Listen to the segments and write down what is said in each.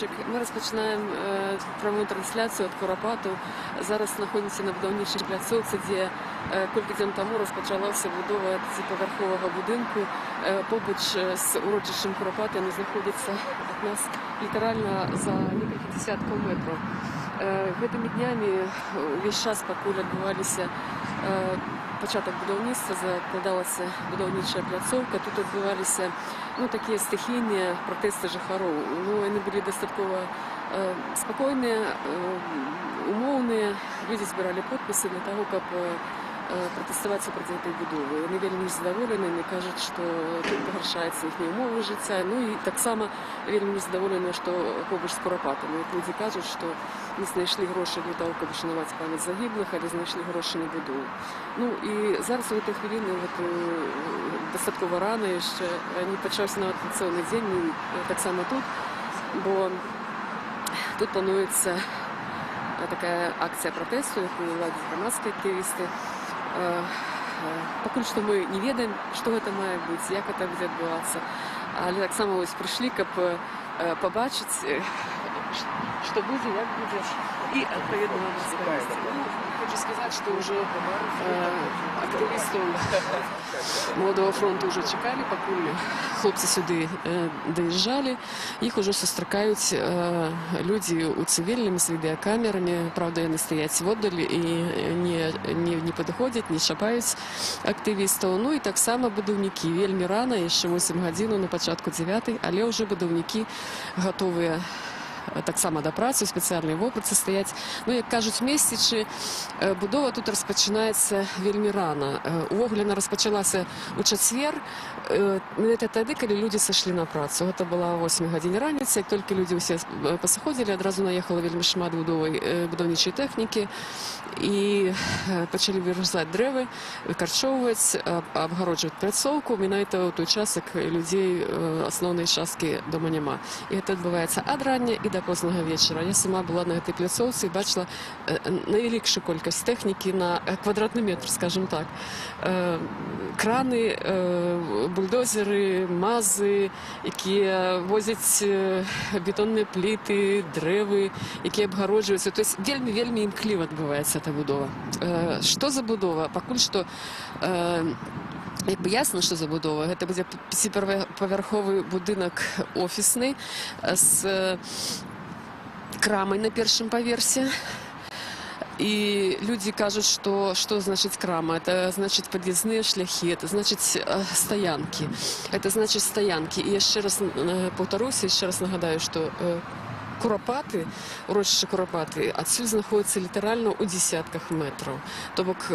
Іванчик. Ми розпочинаємо пряму трансляцію від Куропату. Зараз знаходимося на будівничій пляцовці, де кілька днів тому розпочалася будова поверхового будинку. Побач з урочищем Куропати вони знаходяться від нас літерально за кілька десятків метрів. Гэтымі днямі увесь час, пакуль адбываліся пачатак будаўніцтва, закладалася будаўнічая пляцоўка, тут адбываліся такія стыхійныя пратэсты жыхароў. Яны былі дастаткова спакойныя, умоўныя, людзі збіралі подпісы для таго, каб пратэставаць супраць гэтай будовы. Яны вельмі незадаволены, яны кажуць, што тут пагаршаецца іхнія ўмовы жыцця, і таксама вельмі незадаволеныя, што побач з Куропатам. Людзі кажуць, што не знайшлі грошы для таго, каб ушанаваць памяць загіблых, але знайшлі грошы на будову. І зараз у гэтай хвіліны дастаткова рана яшчэ не пачаўся нават працоўны дзень, таксама тут, бо тут плануецца такая акцыя пратэсту, якую ладзяць грамадскія актывісты. Пакуль што мы не ведаем, што гэта мае быць, як гэта будзе адбывацца, але таксама прыйшлі, каб пабачыць, што будзе, як будзе, і адпаведна нам распавесці. Хочу сказаць, што ўжо актывістаў Маладога фронту ўжо чакалі, пакуль хлопцы сюды даязджалі. Іх ужо сустракаюць людзі ў цывільным з відэакамерамі. Праўда, яны стаяць воддалі і не падыходзяць, не чапаюць актывістаў. І таксама будаўнікі. Вельмі рана, яшчэ 8 гадзін, на пачатку 9, але ўжо будаўнікі гатовыя таксама да працы, спецыяльныя вопратцы стаяць. Як кажуць месцічы, будова тут распачынаецца вельмі рана. Увогуле яна распачалася ў чацвер, гэта тады, калі людзі сышлі на працу. Гэта была 8 гадзіне раніцы, як толькі людзі ўсе пасыходзілі, адразу наехала вельмі шмат будаўнічай тэхнікі і пачалі вырезаць дрэвы, выкарчоўваць, абгароджваць пляцоўку. Менавіта ў той час, як людзей асноўнай часткі дома няма. І гэта адбываецца ад рання і да познага вечара. Я сама была на гэтай пляцоўцы і бачыла найвялікшую колькасць тэхнікі на квадратны метр, скажем так. Краны, бульдозеры, мазы, якія возяць бетонныя пліты, дрэвы, якія абгароджваюцца. То есть вельмі імкліва адбываецца эта будова. Што за будова? Пакуль што ясна, што забудова. Гэта будзе 5павярховы будынак офісны з крамай на першым паверсе. І людзі кажуць, што значыць крама? Это значыць пад'язныя шляхі, это значыць стаянкі. Это значыць стаянкі. І яшчэ раз паўтаруся, яшчэ раз нагадаю, што Куропаты, урочышча Куропаты, адсюль знаходзіцца літаральна ў дзесятках метраў. То бок,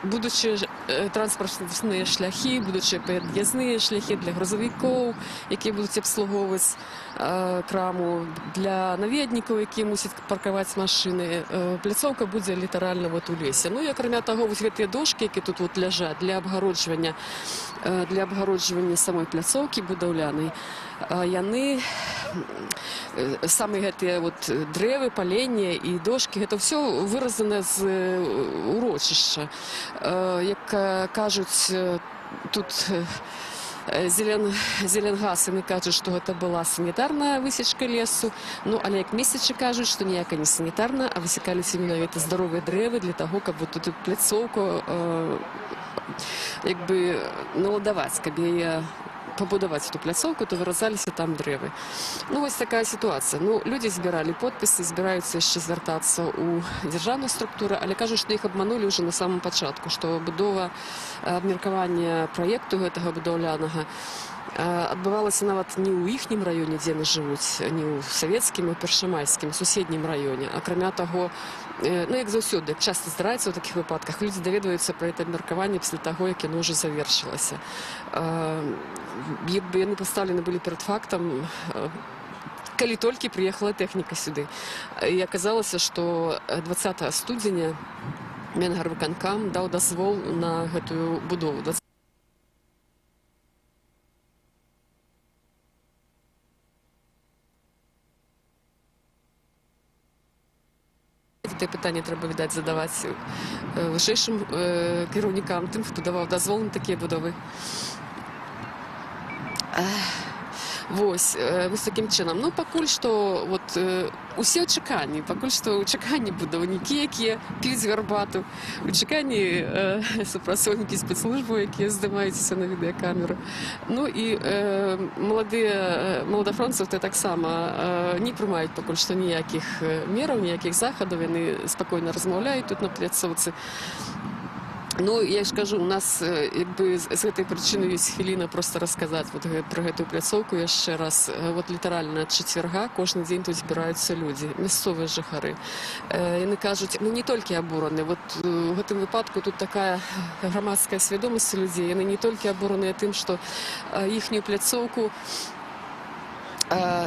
будучы транспартныя шляхі, будучы пад'язныя шляхі для грузавікоў, якія будуць абслугоўваць краму, для наведнікаў, якія мусяць паркаваць машыны, пляцоўка будзе літаральна у лесе. І акрамя таго, гэтыя дошкі, якія тут ляжаць для абгароджвання самой пляцоўкі будаўлянай, яны самыя гэтыя дрэвы, паленне і дошкі, гэта ўсё выразана з урочышча. Як кажуць, тут Зеленгаз, яны кажуць, што гэта была санітарная высечка лесу, але як месячы кажуць, што ніяка не санітарная, а высякаліся менавіта здаровыя дрэвы для таго, каб эту пляцоўку наладаваць, каб яе пабудаваць эту пляцоўку, то выразаліся там дрэвы. Вось такая сітуацыя. Людзі збіралі подпісы, збіраюцца яшчэ звяртацца ў дзяржаўныя структуры, але кажуць, што іх абманулі ўжо на самым пачатку, што будова, абмеркаванне праекту гэтага будаўлянага адбывалася нават не ў іхнім раёне, дзе яны жывуць, не ў савецкім, а ў першамайскім, суседнім раёне. Акрамя таго, як заўсёды, як часта здараецца ў такіх выпадках, людзі даведваюцца пра гэта абмеркаванне пасля таго, як яно ўжо завершылася. Яны пастаўлены былі перад фактам, калі толькі прыехала тэхніка сюды. І аказалася, што 20 студзеня Менгарвыканкам даў дазвол на гэтую будову. Гэтае пытанне трэба, відаць, задаваць вышэйшым кіраўнікам, тым, хто даваў дазвол на такія будовы. Вось такім чынам. Ну пакуль што усе ў чаканні, пакуль што ў чаканні будаўнікі, якія п'юць гарбату, у чаканні супрацоўнікі спецслужбы, якія здымаюцца на відэакамеру. Ну і маладафронцаў таксама не прымаюць пакуль што ніякіх мераў, ніякіх захадаў, яны спакойна размаўляюць тут на пляцоўцы. Ну, я ж кажу, у нас з гэтай прычыны ёсць хвіліна проста расказаць пра гэтую пляцоўку яшчэ раз. Літаральна ад чацвярга кожны дзень тут збіраюцца людзі, мясцовыя жыхары. Яны кажуць, мы не толькі абураны, у гэтым выпадку тут такая грамадская свядомасць людзей, яны не толькі абураныя тым, што іхнюю пляцоўку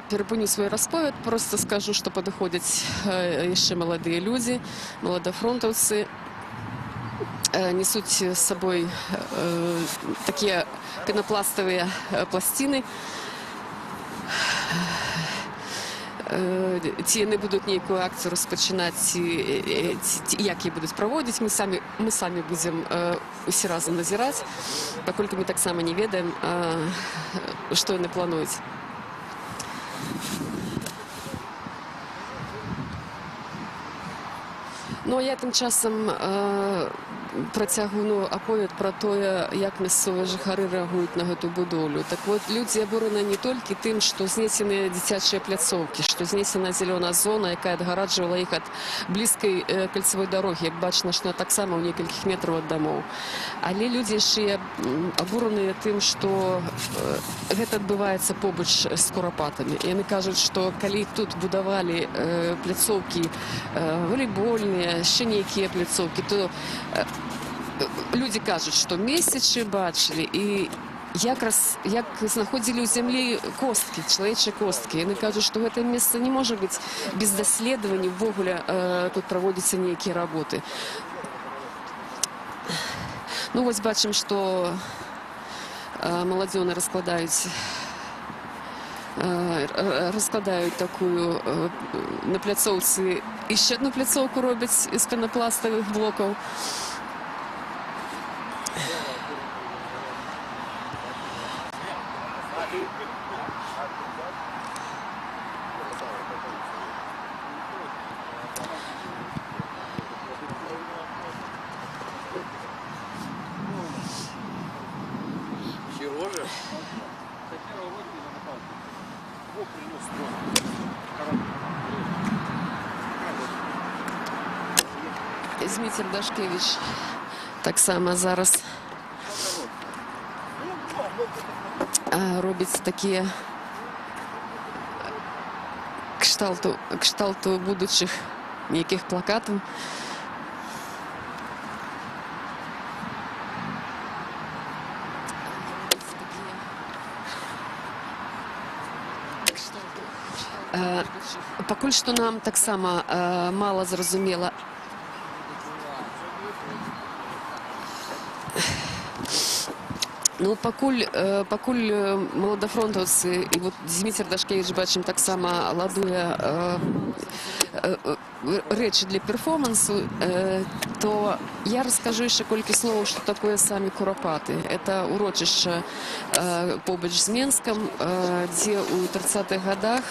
перапыню свой расповед, просто скажу, што падыходзяць яшчэ маладыя людзі, маладафронтаўцы, несуць з сабой такія пенапластавыя пласціны. Ці яны будуць нейкую акцыю распачынаць, ці як яе будуць праводзіць, мы самі будзем усе разам назіраць, паколькі мы таксама не ведаем, што яны плануюць. Ну, а я тым часам працягну аповед пра тое, як мясцовыя жыхары рэагуюць на гэту будоўлю. Так вот, людзі абураны не толькі тым, што знесены дзіцячыя пляцоўкі, што знесена зялёная зона, якая адгараджвала іх ад блізкай кальцавой дарогі. Як бачна, што таксама ў некалькіх метраў ад дамоў. Але людзі яшчэ абураныя тым, што гэта адбываецца побач з курапатамі. Яны кажуць, што калі тут будавалі пляцоўкі валейбольныя, яшчэ нейкія пляцоўкі, то людзі кажуць, што месячы бачылі і як знаходзілі ў зямлі косткі, чалавечыя косткі. Яны кажуць, што гэтае месца не можа быць без даследавання, увогуле тут праводзяцца нейкія работы. Ну вось бачым, што маладзёны раскладаюць такую на пляцоўцы, яшчэ одну пляцоўку робяць з пенапластавых блокаў. Зміцер Дашкевич таксама зараз робіць такія кшталту будучых нейкіх плакатаў. Пакуль што нам таксама мала зразумела, ну, пакуль маладафронтаўцы і Зміцер Дашкевич, бачым, таксама ладуе рэчы для перформансу, то я раскажу яшчэ колькі словаў, што такое самі курапаты. Это урочышча побач з Менскам, дзе ў 30-х гадах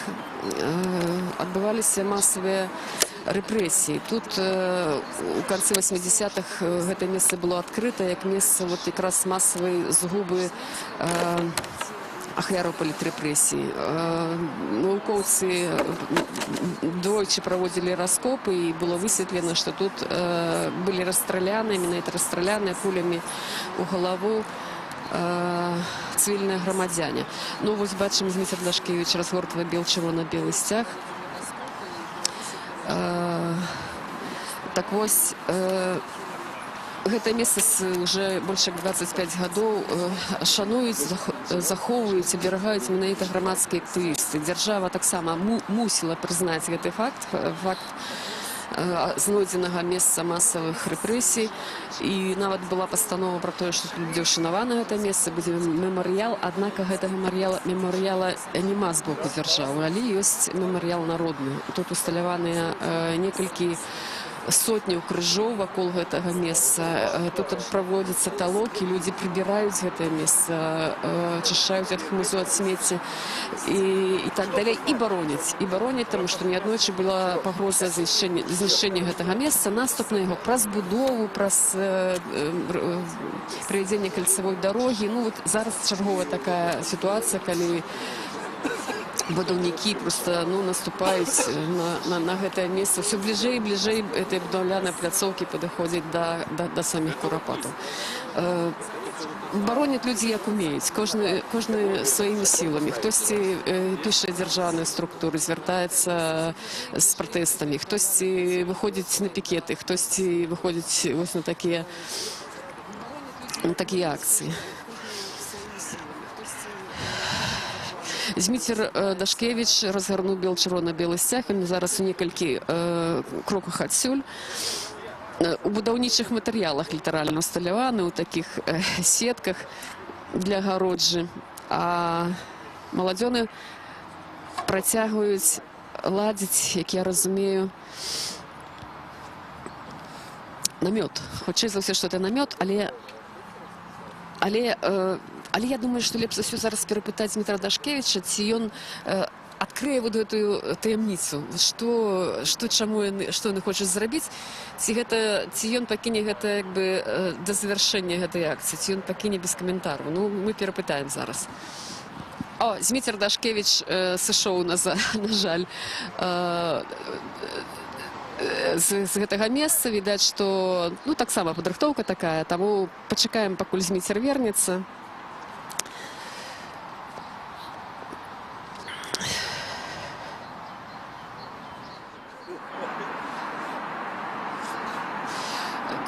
адбываліся масавыя рэпрэсіі. Тут у канцы 80-х гэта месца было адкрыта як месца якраз масавай згубы ахвяраў палітрэпрэсій. Навукоўцы двойчы праводзілі раскопы, і было высветлена, што тут былі расстраляны, менавіта расстраляныя кулямі ў галаву цывільныя грамадзяне. Ну, вось бачым, Зміцер Дашкевич разгортвае чырвона-белы сцяг. Так вось, гэта месца уже больш як 25 гадоў шануюць, захоўваюць, аберагаюць менавіта грамадскія актывісты. Дзяржава таксама мусіла прызнаць гэты факт знойдзенага месца масавых рэпрэсій. І нават была пастанова пра тое, што тут будзе ўшанавана гэта месца, будзе мемарыял, аднак гэтага мемарыяла няма з боку дзяржавы, але ёсць мемарыял народны. Тут усталяваныя некалькі сотняў крыжоў вакол гэтага месца. Тут праводзяцца талокі, людзі прыбіраюць гэтае месца, ачышчаюць ад хмызу, ад смецця і так далей. І бароняць, таму што неаднойчы была пагроза знішчэння гэтага месца, наступ на яго праз будову, праз правядзенне кальцавой дарогі. Ну, вот зараз чарговая такая сітуацыя, калі будаўнікі просто наступаюць на гэтае месца. Все бліжэй і бліжэй этой будаўлянай пляцоўкі падыходзяць да саміх курапатаў. Бароняць людзі як умеюць, кожны сваімі сіламі. Хтосьці піша дзяржаўныя структуры, звяртаецца з пратэстамі, хтосьці выходзіць на пікеты, хтосьці выходзіць вось на такія акцыі. Зміцер Дашкевич разгарнуў чырвона-белы сцяг, ён зараз у некалькі кроках адсюль. У будаўнічых матэрыялах літаральна усталяваны, у такіх сетках для агароджы. А маладзёны працягваюць ладзіць, як я разумею, намёт. Хутчэй за ўсё, што это намёт, але я думаю, што лепш за ўсё зараз перапытаць Змітра Дашкевіча, ці ён адкрые вот гэтую таямніцу, што яны хочуць зрабіць, ці ён пакіне гэта як бы да завяршэння гэтай акцыі, ці ён пакіне без каментару. Ну, мы перапытаем зараз. О, Змітер Дашкевич сышоў, на жаль, з гэтага месца. Відаць, што таксама падрыхтоўка такая, таму пачакаем, пакуль Зміцер вернецца.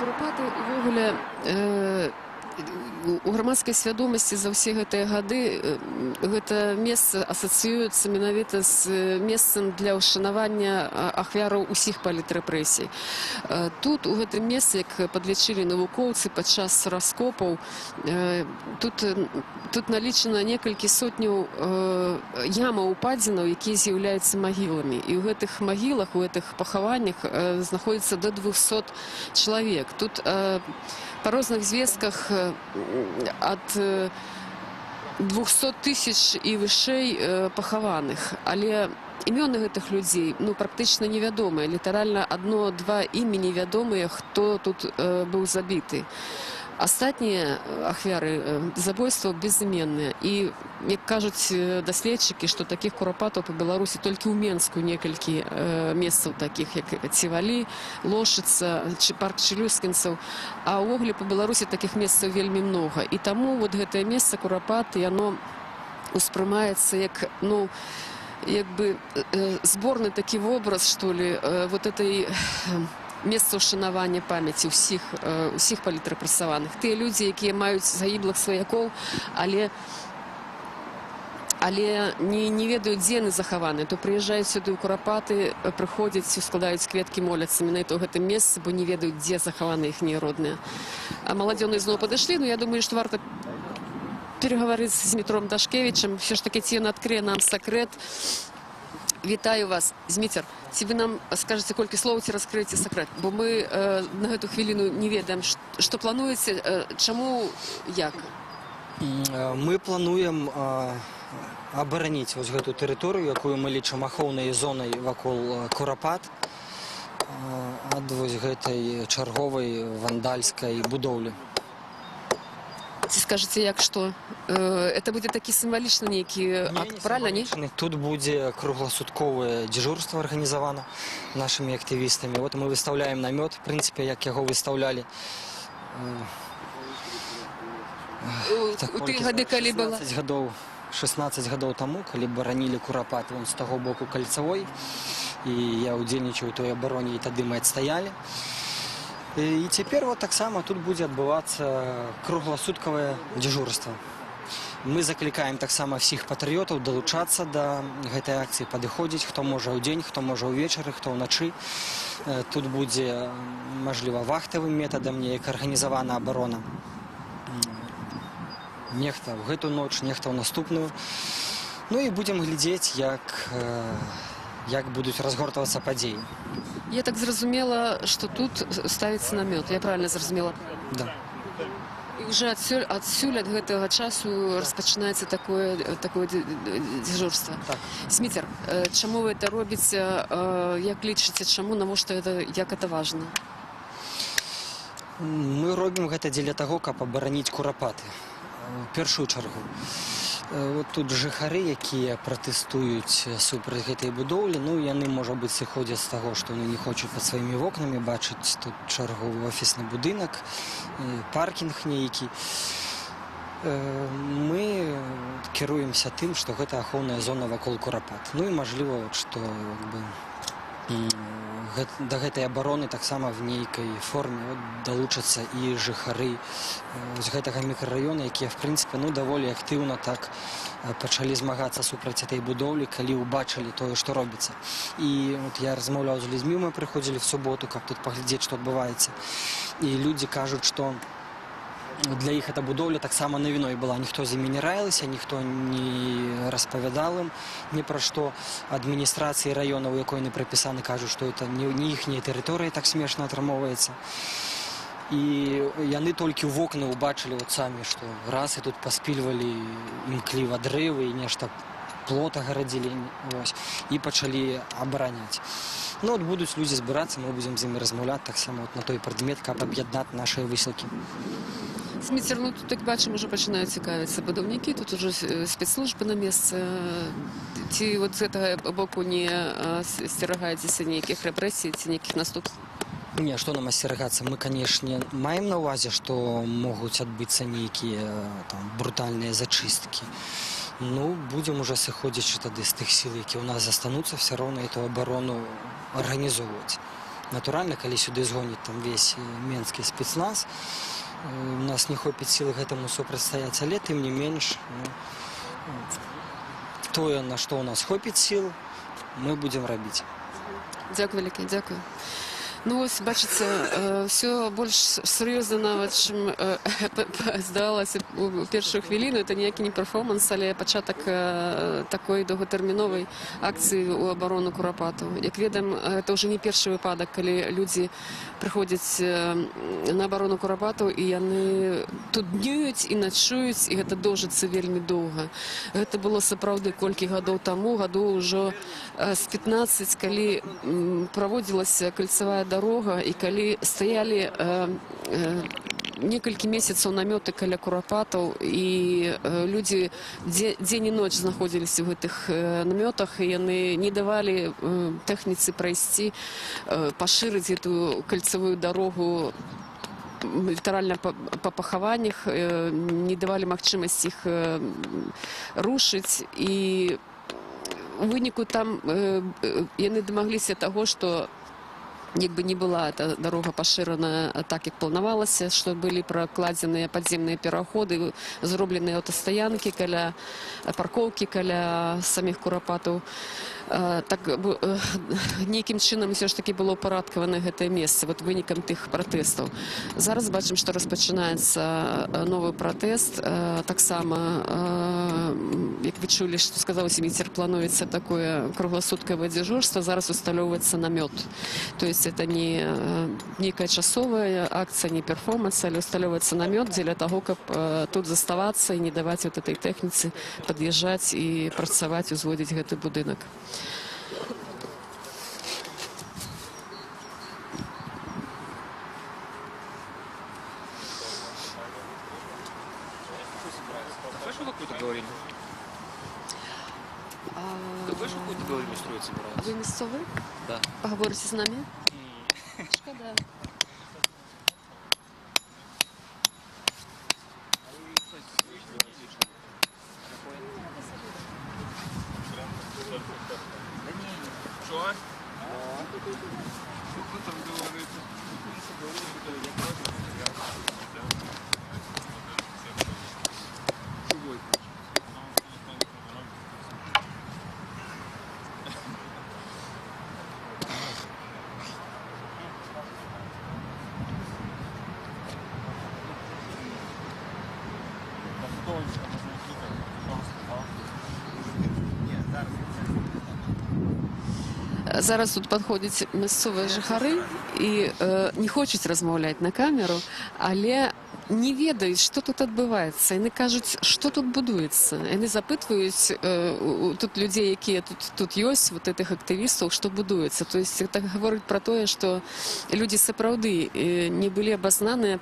Курапаты увогуле у грамадскай свядомасці за ўсе гэтыя гады гэта месца асацыюецца менавіта з месцам для ўшанавання ахвяраў усіх палітрэпрэсій. Тут, у гэтым месцы, як падлічылі навукоўцы падчас раскопаў, тут налічана некалькі сотняў ямаў, упадзінаў, якія з'яўляюцца магіламі. І ў гэтых магілах, у гэтых пахаваннях знаходзіцца да 200 чалавек. Тут па розных звестках ад 200 тысяч і вышэй пахаваных. Але імёны гэтых людзей практычна невядомыя. Літаральна адно-два імені вядомыя, хто тут быў забіты. Астатнія ахвяры забойстваў безыменныя. І, як кажуць даследчыкі, што такіх курапатаў па Беларусі толькі ў Менску некалькі месцаў такіх, як Цівалі, Лошыца, парк Чэлюскінцаў. А ўвогуле па Беларусі такіх месцаў вельмі многа. І таму вот гэтае месца курапаты, яно успрымаецца як, як бы зборны такі вобраз, што ли, вот этой месца ўшанавання памяці ўсіх палітрэпрэсаваных. Тыя людзі, якія маюць загіблых сваякоў, але не ведаюць, дзе яны захаваны. То прыязджаюць сюды ў Курапаты, прыходзяць, складаюць кветкі, моляцца менавіта ў гэтым месцы, бо не ведаюць, дзе захаваны іхнія родныя. А маладзёны зноў падышлі, я думаю, што варта перагаварыць з Змітром Дашкевічам. Все ж таки, ці ён адкрые нам сакрэт. Вітаю вас, Зміцер. Ці вы нам скажаце колькі слоў, ці раскрыеце сакрэт? Бо мы на гэту хвіліну не ведаем, што плануеце, чаму, як? Мы плануем абараніць вось гэту тэрыторыю, якую мы лічым ахоўнай зонай вакол Курапат ад вось гэтай чарговай вандальскай будоўлі. Ці скажаце, як што? Это будзе такі сімвалічны нейкі акт, правильно, не? Тут будзе кругласутковае дзяжурства арганізавана нашымі актывістамі. Вот мы выставляем намёт, в прынцыпе, як яго выставлялі. У тыя гады, калі была? 16 гадоў таму, калі баранілі Курапат з таго боку кальцавой, і я ўдзельнічаў у той абароне, і тады мы адстаялі. І цяпер вот таксама тут будзе адбывацца кругласуткавае дзяжурства. Мы заклікаем таксама всіх патрыётаў далучацца да гэтай акцыі, падыходзіць, хто можа ў дзень, хто можа ўвечары, хто ўначы. Тут будзе, мажліва, вахтавым метадам неяк арганізавана абарона. Нехта ў гэту ноч, нехта ў наступную. Ну і будзем глядзець, як будуць разгортвацца падзеі. Я так зразумела, што тут ставіцца намёт. Я правильно зразумела? Да. І вже адсюль ад гэтага часу распачынаецца такое дзяжурства. Так. Сміцер, чаму вы это робіце? Як лічыце, чаму, навошта як это важна? Мы робім гэта дзеля таго, каб абараніць курапаты. У першую чаргу. Вот тут жыхары, якія пратэстуюць супраць гэтай будоўлі, ну яны, можа быць, сыходзяць з таго, што не хочуць пад сваімі вокнамі бачыць тут чарговы офісны будынак, паркінг нейкі. Мы кіруемся тым, што гэта ахоўная зона вакол курапат. Ну і мажліва, што да гэтай абароны таксама в нейкай форме далучацца і жыхары з гэтага мікрараёна, якія, в прынцыпе, даволі актыўна так пачалі змагацца супраць этой будоўлі, калі ўбачылі тое, што робіцца. І я размаўляў з людзьмі, мы прыходзілі в суботу, каб тут паглядзець, што адбываецца. І людзі кажуць, што для іх эта будоўля таксама навіной была. Ніхто з імі не раілася, ніхто не распавядал ім ні пра што. Адміністрацыі раёна, у якой яны прапісаны, кажуць, што это не іхняя тэрыторыя, так смешна атрымоўваецца. І яны толькі ў вокны ўбачылі самі, што раз і тут паспільвалі імкліва дрэвы і нешта плот агарадзілі, і пачалі абараняць. Ну, будуць людзі збірацца, мы будзем з імі размаўляць таксама на той прадмет, каб аб'яднаць нашыя высілкі. Сміцер, тут, як бачимо, вже починають цікавитися будівники, тут вже спецслужби на місці. Ці от з цього боку не стерегаєтеся ніяких репресій, ці ніяких наступств? Не, што нам асцерагацца? Мы, канешне, маем на ўвазе, што могуць адбыцца нейкія брутальныя зачысткі. Ну, будзем уже сыходзячы тады з тых сіл, які ў нас застануцца, все роўна эту абарону арганізоўваць. Натуральна, калі сюды згоніць весь менскі спецназ, у нас не хопіць сілы гэтаму супрацьстаяць, але тым не менш, тое, на што ў нас хопіць сіл, мы будзем рабіць. Дзякуй вялікі, дзякуй. Ну, ось, бачыце, все больш сур'ёзна нават, чым здавалася у першую хвіліну. Это ніякі не перформанс, але пачатак такой доўгатэрміновай акцыі ў абарону курапатаў. Як ведаем, это ўжо не першы выпадак, калі людзі прыходзяць на абарону курапатаў, і яны тут днююць і начуюць, і гэта доўжыцца вельмі доўга. Гэта было сапраўды колькі гадоў таму, гадоў ужо з 15, калі праводзілася кальцавая дорога, і калі стаялі некалькі месяцаў намёты каля курапатаў, і людзі дзень і ноч знаходзіліся ў гэтых намётах, і яны не давалі тэхніцы прайсці, пашырыць эту кальцавую дарогу літаральна па пахаваннях, не давалі магчымасць іх рушыць, і у выніку там яны дамагліся таго, што якби не была эта дорога пашырана так, як планавалася, што былі пракладзеныя падземныя пераходы, зробленыя аўтастаянкі каля паркоўкі, каля саміх курапатаў. Так нейкім чынам ўсё ж такі было ўпарадкавана гэтае месца вынікам тых пратэстаў. Зараз бачым, што распачынаецца новы пратэст. Таксама, як вы чулі, што сказаў Сміцер, плануецца такое кругласуткавае дзяжурства, зараз усталёўваецца намёт. То есть это не нейкая часовая акцыя, не перформанс, але усталёўваецца намёт дзеля таго, каб тут заставацца і не даваць этой тэхніцы пад'язджаць і працаваць, узводзіць гэты будынак. Слышал, какую-то говорили? Слышал, какую-то говорили, строить собираются? Вы мясцовы? Да. Поговорите з нами? Шкода. Что? Зараз тут підходять місцеві жихари і не хочуть розмовляти на камеру, але не ведають, що тут відбувається. Вони кажуть, що тут будується. Вони запитують тут людей, які тут є, вот этих активістів, що будується. Тобто це говорить про те, що люди справді не були обознані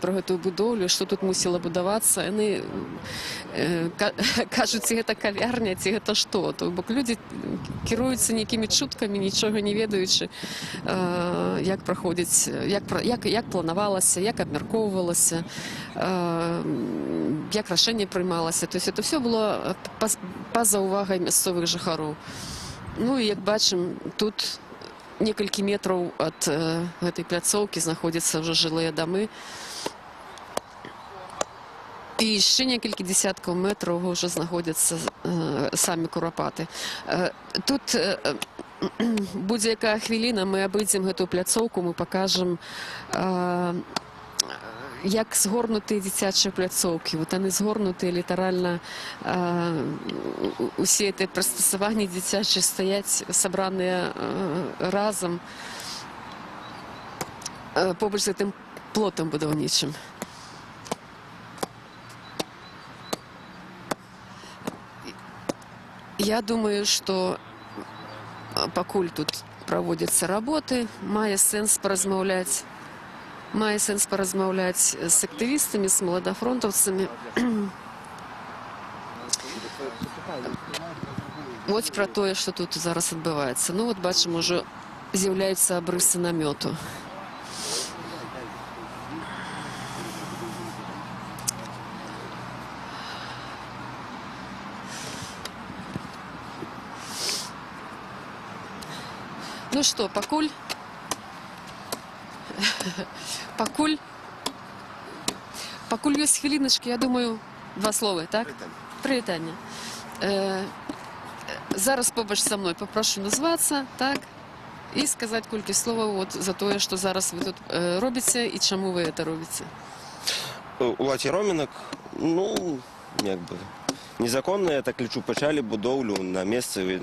про цю будовлю, що тут мусило будуватися. Вони кажуть, це кав'ярня, це що? Тобто люди керуються якими чутками, нічого не ведаючи, як проходить, як планувалося, як обмірковувалося, як рішення приймалося. Тобто це все було поза увагою місцевих жихарів. Ну і як бачимо, тут кілька метрів від цієї пляцовки знаходяться вже жилі доми. І ще кілька десятків метрів вже знаходяться самі Куропати. Тут будь-яка хвилина ми обійдемо цю пляцовку, ми покажемо, як згорнуті дитячі пляцовки. От вони згорнуті літерально, усі ці пристосування дитячі стоять, зібрані разом, побач з цим плотом будівничим. Я думаю, что покуль тут проводятся работы, має сенс порозмовляти з активістами, з молодофронтовцями. Ось про те, що тут зараз відбувається. Ну, от бачимо, вже з'являються обриси намету. Ну что, покуль есть хвилиночки, я думаю, два слова, так? Привітання. Зараз побач со мною попрошу назватися, так? І сказати кілька слов от за те, що зараз ви тут робите і чому ви це робите. Улад Яромінок, ну, якби, незаконно, я так лічу, почали будовлю на місці,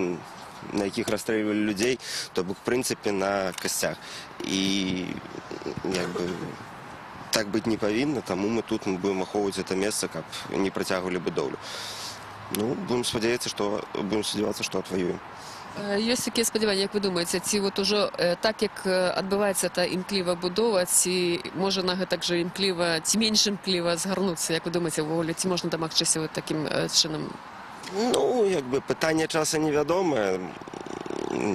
на яких розстрілювали людей, тобто, в принципі, на костях. І, якби, так бути не повинно, тому ми тут будемо оховувати це місце, щоб не протягували будовлю. Ну, будемо сподіватися, що відвоюємо. Є такі сподівання, як ви думаєте, ці от уже так, як відбувається та імкліва будова, ці може на так же імкліва, ці менш імкліва згорнутися, як ви думаєте, в Олі, ці можна домогтися таким чином? Ну, якби, питання часу невідоме.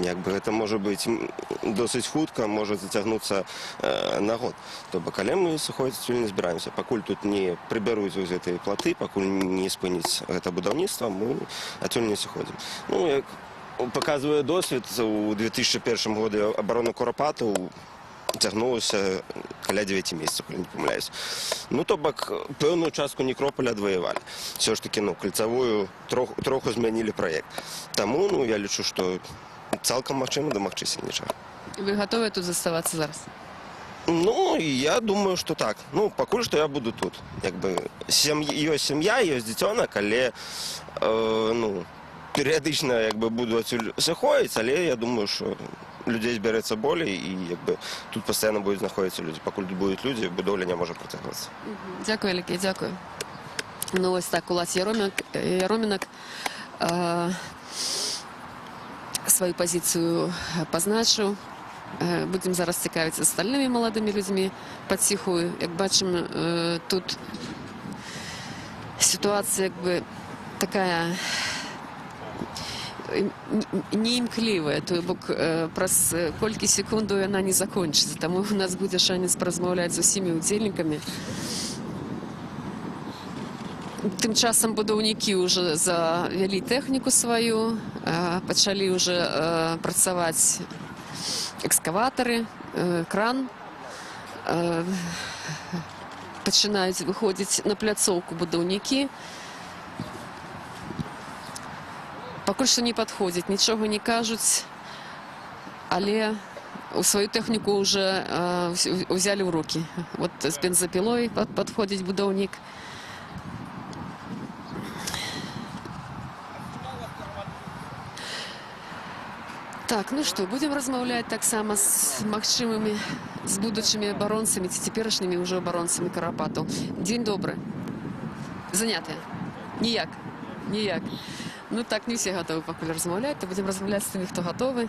Якби, це може бути досить хутко, може затягнутися на год. Тобто, коли ми сьогодні не збираємося, покуль тут не приберуть ось цієї плати, покуль не спинить це будівництво, ми відтіль не сьогодні. Ну, як показує досвід, у 2001 році оборона Куропату тягнулася біля 9 місяців, коли не помиляюсь. Ну, тобто, певну частку некрополя відвоювали. Все ж таки, ну, кольцевою трохи змінили проєкт. Тому, ну, я лічу, що цілком можливо домогтися нічого. Ви готові тут залишатися зараз? Ну, я думаю, що так. Ну, поки що я буду тут. Якби, є сім'я, є дитинок, але, ну, періодично, якби, буду отсюди заходити, але я думаю, що людей збереться більше і, якби, тут постійно будуть знаходитися люди. Поки тут будуть люди, будовля не може протягуватися. Дякую, Олексій, дякую. Ну, ось так, Улад Яромінок свою позицію позначив. Будемо зараз цікавитися остальними молодими людьми потиху. Як бачимо, тут ситуація, якби, така неімклівая, тобто праз кілька секунд вона не закінчиться, тому у нас буде шанс порозмовляти з усіма удільниками. Тим часом будівники вже завели техніку свою, почали вже працювати екскаватори, кран, починають виходити на пляцовку будівники. Поки що не підходять, нічого не кажуть, але свою техніку вже взяли в руки. От з бензопилою підходить будівник. Так, ну што, будзем размаўляць таксама з магчымымі, з будучымі абаронцамі ці цяперашнімі ўжо абаронцамі Карапатаў. Дзень добры. Занятыя? Ніяк? Ніяк. Ну так, не ўсе гатовы пакуль размаўляць, то будзем размаўляць з тымі, хто гатовы.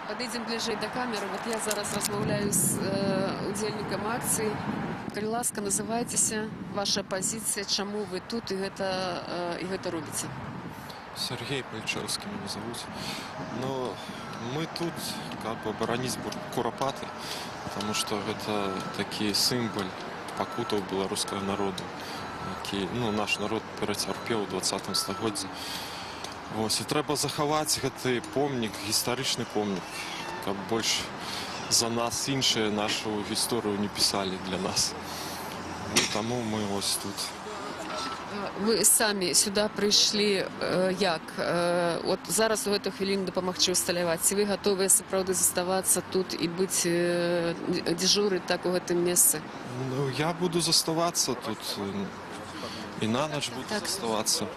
Падыдзем бліжэй да камеры. Вот я зараз размаўляю з удзельнікам акцыі. Калі ласка, называйцеся, ваша пазіцыя, чаму вы тут і гэта робіце? Сергей Пальчевский меня зовут. Но мы тут как бы боронить Куропаты, потому что это такие символ покутов белорусского народа, які, ну, наш народ перацярпеў у 20 стагоддзі. Ось, і трэба захаваць гэты помнік, гістарычны помнік, каб больш за нас іншыя нашу гісторыю не пісалі для нас. Ну, таму мы ось тут. Вы самі сюда прыйшлі як? От зараз у гэту хвіліну дапамагчы усталяваць. Ці вы гатовыя сапраўды заставацца тут і быць дзяжурыць так у гэтым месцы? Ну, я буду заставацца тут і на ноч буду Так. заставацца.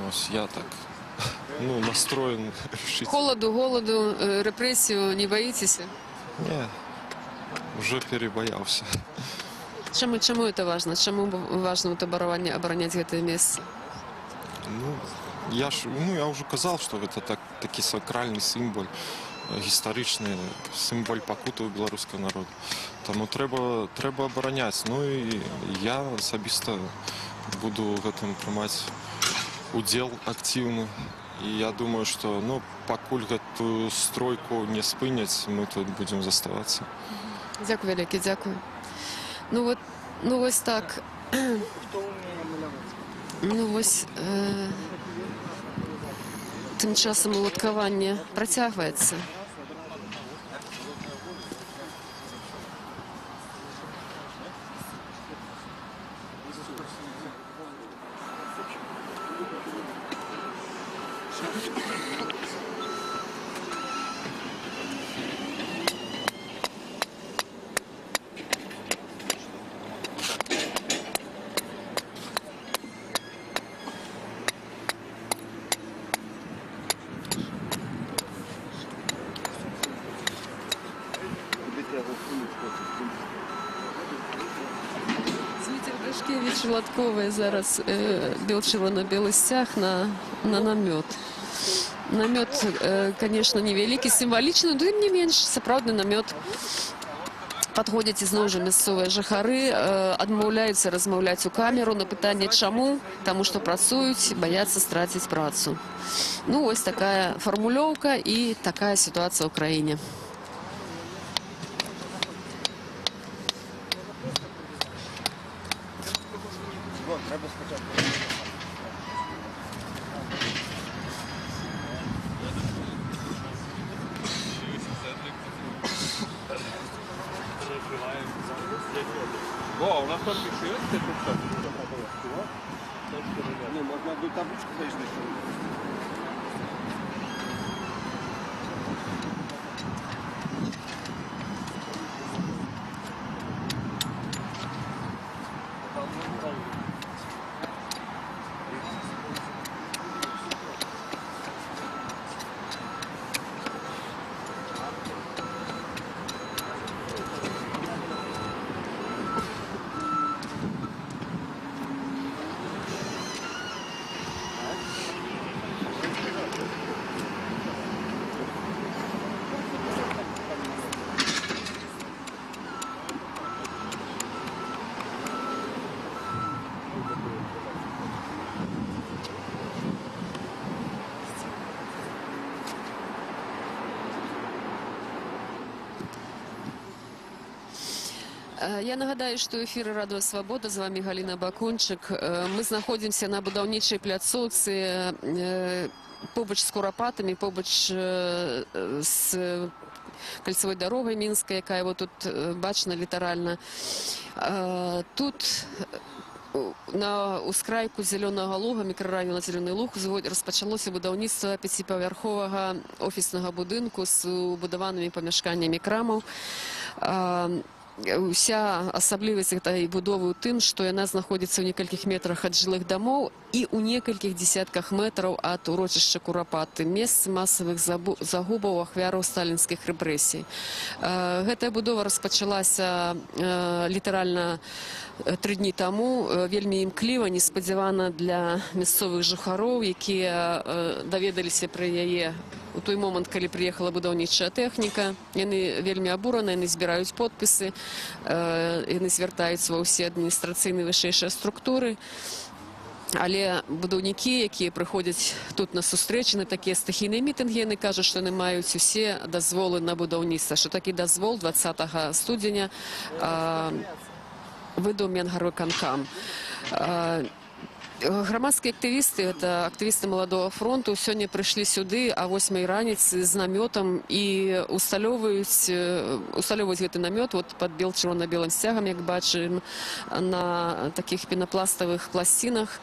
Ось, я так, ну, настроен решить. Холоду, голоду, рэпрэсію не баіцеся? Не, уже перебоялся. Чаму это важна? Чаму важна вот абараняць гэтае месца? Ну, я уже казал, что это такі сакральный символ, гістарычны символ пакутаў беларускага народа. Таму трэба абараняць. Ну і я асабіста буду ў гэтым прымаць удзел актыўны. І я думаю, што, ну, пакуль гэтую стройку не спыняць, мы тут будзем заставацца. Дзякуй вялікі, дзякуй. Ну вось так. Ну вось тым часам уладкаванне працягваецца. Дмитрий Дашкевич, Владковая зараз червоно-белый сцяг на намет. Намет, конечно, невеликий, символичный, но тем не менш, сапраўдны намет. Падходзяць ізноў жа мясцовыя жыхары, адмаўляюцца размаўляць у камеру на пытанне чаму, таму што працуюць, баяцца страціць працу. Ну, вось такая фармулёўка і такая сітуацыя ў краіне. О, у нас только шведская тут. Не, можно одну табличку конечно. Я нагадаю, што эфіры Радыё Свабода, з вами Галіна Бакунчык. Мы знаходзімся на будаўнічай пляцоўцы побач з Курапатамі, побач з кольцевой дорогой Минской, якая вот тут бачна літаральна. Тут на ускрайку Зеленого Луга, мікрорайону Зелений Луг, розпочалося будівництво 5-поверхового офісного будинку з убудованими помешканнями крамаў. Уся асаблівасць гэтай будовы ў тым, што яна знаходзіцца ў некалькіх метрах ад жылых дамоў і ў некалькіх дзесятках метраў ад урочышча Курапаты, месц масавых загубаў ахвяраў сталінскіх рэпрэсій. Гэтая будова распачалася літаральна 3 дні таму, вельмі імкліва, неспадзявана для мясцовых жыхароў, якія даведаліся пра яе у той момант, калі прыехала будаўнічая тэхніка. Яны вельмі абураныя, яны збіраюць подпісы, яны звяртаюцца ва ўсе адміністрацыйныя вышэйшыя структуры. Але будаўнікі, якія прыходзяць тут на сустрэчы, на такія стыхійныя мітынгі, яны кажуць, што яны маюць усе дазволы на будаўніцтва, што такі дазвол 20 студзеня выдаў Менгарвыканкам. Грамадскія актывісты, это актывісты Маладога фронту, сёння прыйшлі сюды а 8 раніцы з намётам і усталёваюць гэты намёт вот пад чырвона-белым сцягам, як бачым, на такіх пенапластавых пласцінах.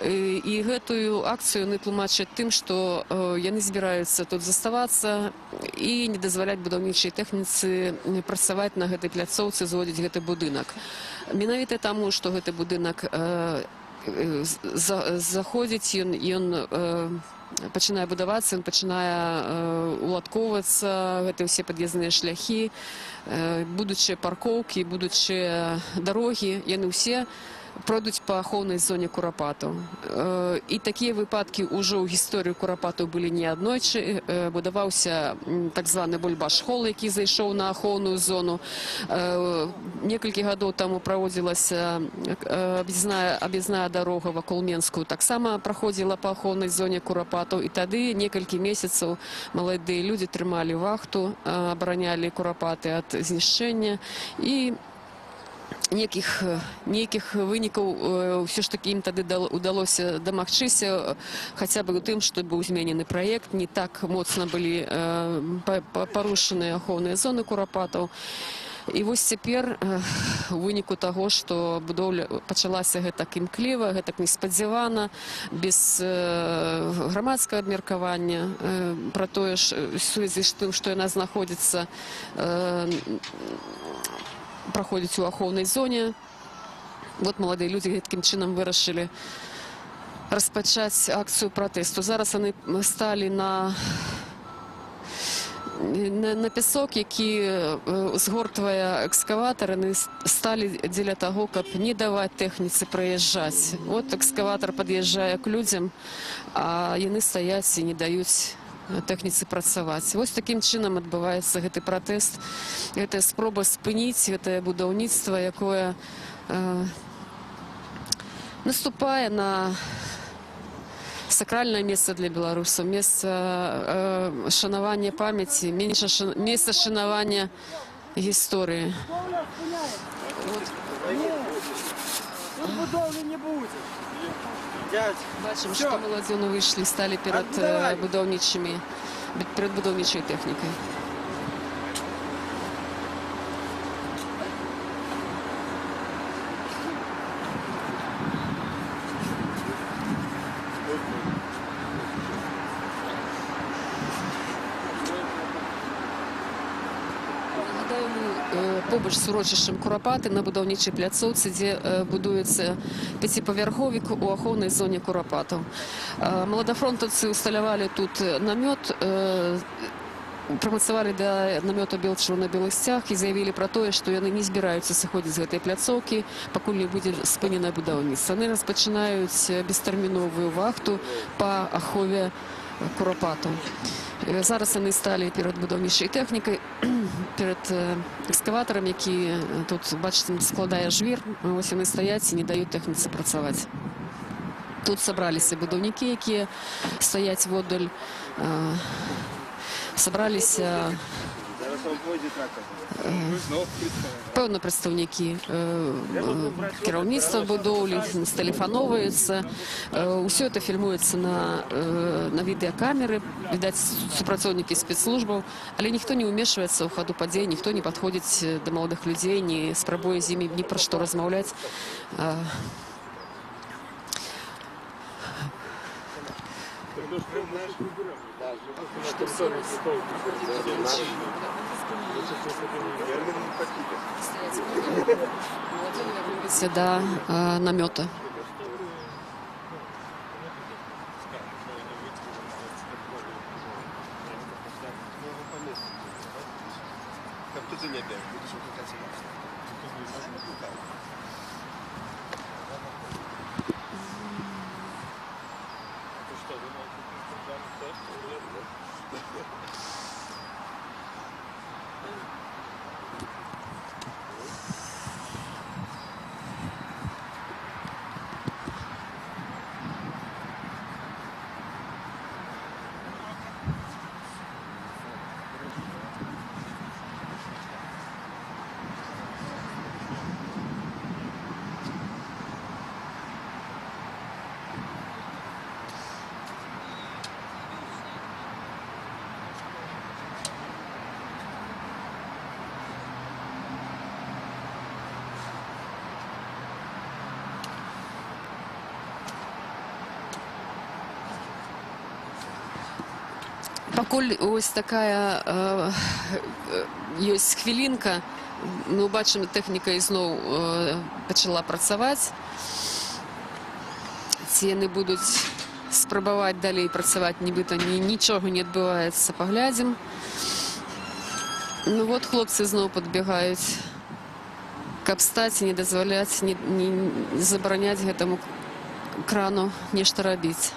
І гэтую акцыю яны тлумачаць тым, што яны збіраюцца тут заставацца і не дазваляць будаўнічай тэхніцы працаваць на гэтай пляцоўцы, зводзіць гэты будынак. Менавіта таму, што гэты будынак заходзіць, ён пачынае будавацца, ён пачынае уладкоўвацца, гэта ўсе пад'ездныя шляхі, будучыя паркоўкі, будучыя дарогі, яны ўсе пройдуць па ахоўнай зоне Курапатаў. І такія выпадкі ўжо ў гісторыі Курапатаў былі не аднойчы. Будаваўся так званы Бульбаш-хол, які зайшоў на ахоўную зону. Некалькі гадоў таму праводзілася аб'язная дарога вакол Менскую, таксама праходзіла па ахоўнай зоне Курапатаў. І тады некалькі месяцаў маладыя людзі трымалі вахту, абаранялі Курапаты ад знішчэння. І нейкіх вынікаў ўсё ж такі ім тады удалося дамагчыся, хаця бы ў тым, што быў зменены праект, не так моцна былі парушаныя ахоўныя зоны Курапатаў. І вось цяпер у выніку таго, што будоўля пачалася гэтак імкліва, гэтак неспадзявана, без грамадскага абмеркавання пра тое ж сувязі з тым, што яна знаходзіцца, праходзіць у ахоўнай зоне. Вот маладыя людзі гэткім чынам вырашылі распачаць акцыю пратэсту. Зараз яны сталі на пясок, які згортвае экскаватар, яны сталі дзеля таго, каб не даваць тэхніцы праязджаць. Вот экскаватар пад'язджае к людзям, а яны стаяць і не даюць тэхніцы працаваць. Вось такім чынам адбываецца гэты пратэст, гэтая спроба спыніць гэтае будаўніцтва, якое наступае на сакральнае месца для беларусаў, месца шанавання памяці, месца шанавання гісторыі. Бачым, што маладзёны выйшлі, сталі перад будаўнічай тэхнікай. Побач з урочышчам Курапаты на будаўнічай пляцоўцы, дзе будуецца 5-павярховік у ахоўнай зоне Курапатаў. Маладафронтаўцы усталявалі тут намёт, прымацавалі да намёта чырвона-белы сцяг і заявілі пра тое, што яны не збіраюцца сыходзіць з гэтай пляцоўкі, пакуль не будзе спынена будаўніцтва. Яны распачынаюць бестэрміновую вахту па ахове Курапатаў. Зараз яны сталі перад будаўнічай тэхнікай, перад экскаватарам, які тут, бачыце, складае жвір. Вось яны стаяць і не даюць тэхніцы працаваць. Тут сабраліся будаўнікі, якія стаяць воддаль. Сабраліся Певно, представники кіраўніцтва будоўлі стэлефановаюцца. Усё это фільмуецца на відэакамеры, відаць, супрацоўнікі спецслужбаў, але ніхто не ўмешваецца ў хаду падзей, ніхто не падходзіць да маладых людзей, не спрабуе з імі ні пра што размаўляць. До намета. Пакуль ось такая ёсць хвілінка, мы бачым, тэхніка ізноў пачала працаваць. Ці яны будуць спрабаваць далей працаваць, нібыта нічога не адбываецца, паглядзім. Ну вот хлопцы зноў падбягаюць, каб стаць і не дазваляць, не забараняць гэтаму крану нешта рабіць.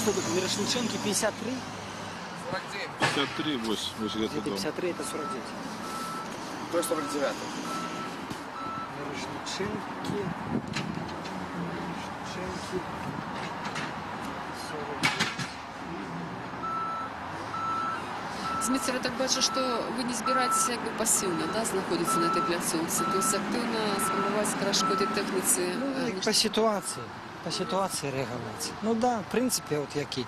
Что тут, Мирошниченки 53? 53, возле этого дома. 53 это 49. То, что 49. Мирошниченки. Зміцер, я так бачу, што вы не збіраецеся як бы пасіўна, да, знаходзіцца на этой пляцоўцы, то есть актыўна спрабаваць перашкодзіць тэхніцы. По ситуации реагировать. Ну да, в принципе, вот як и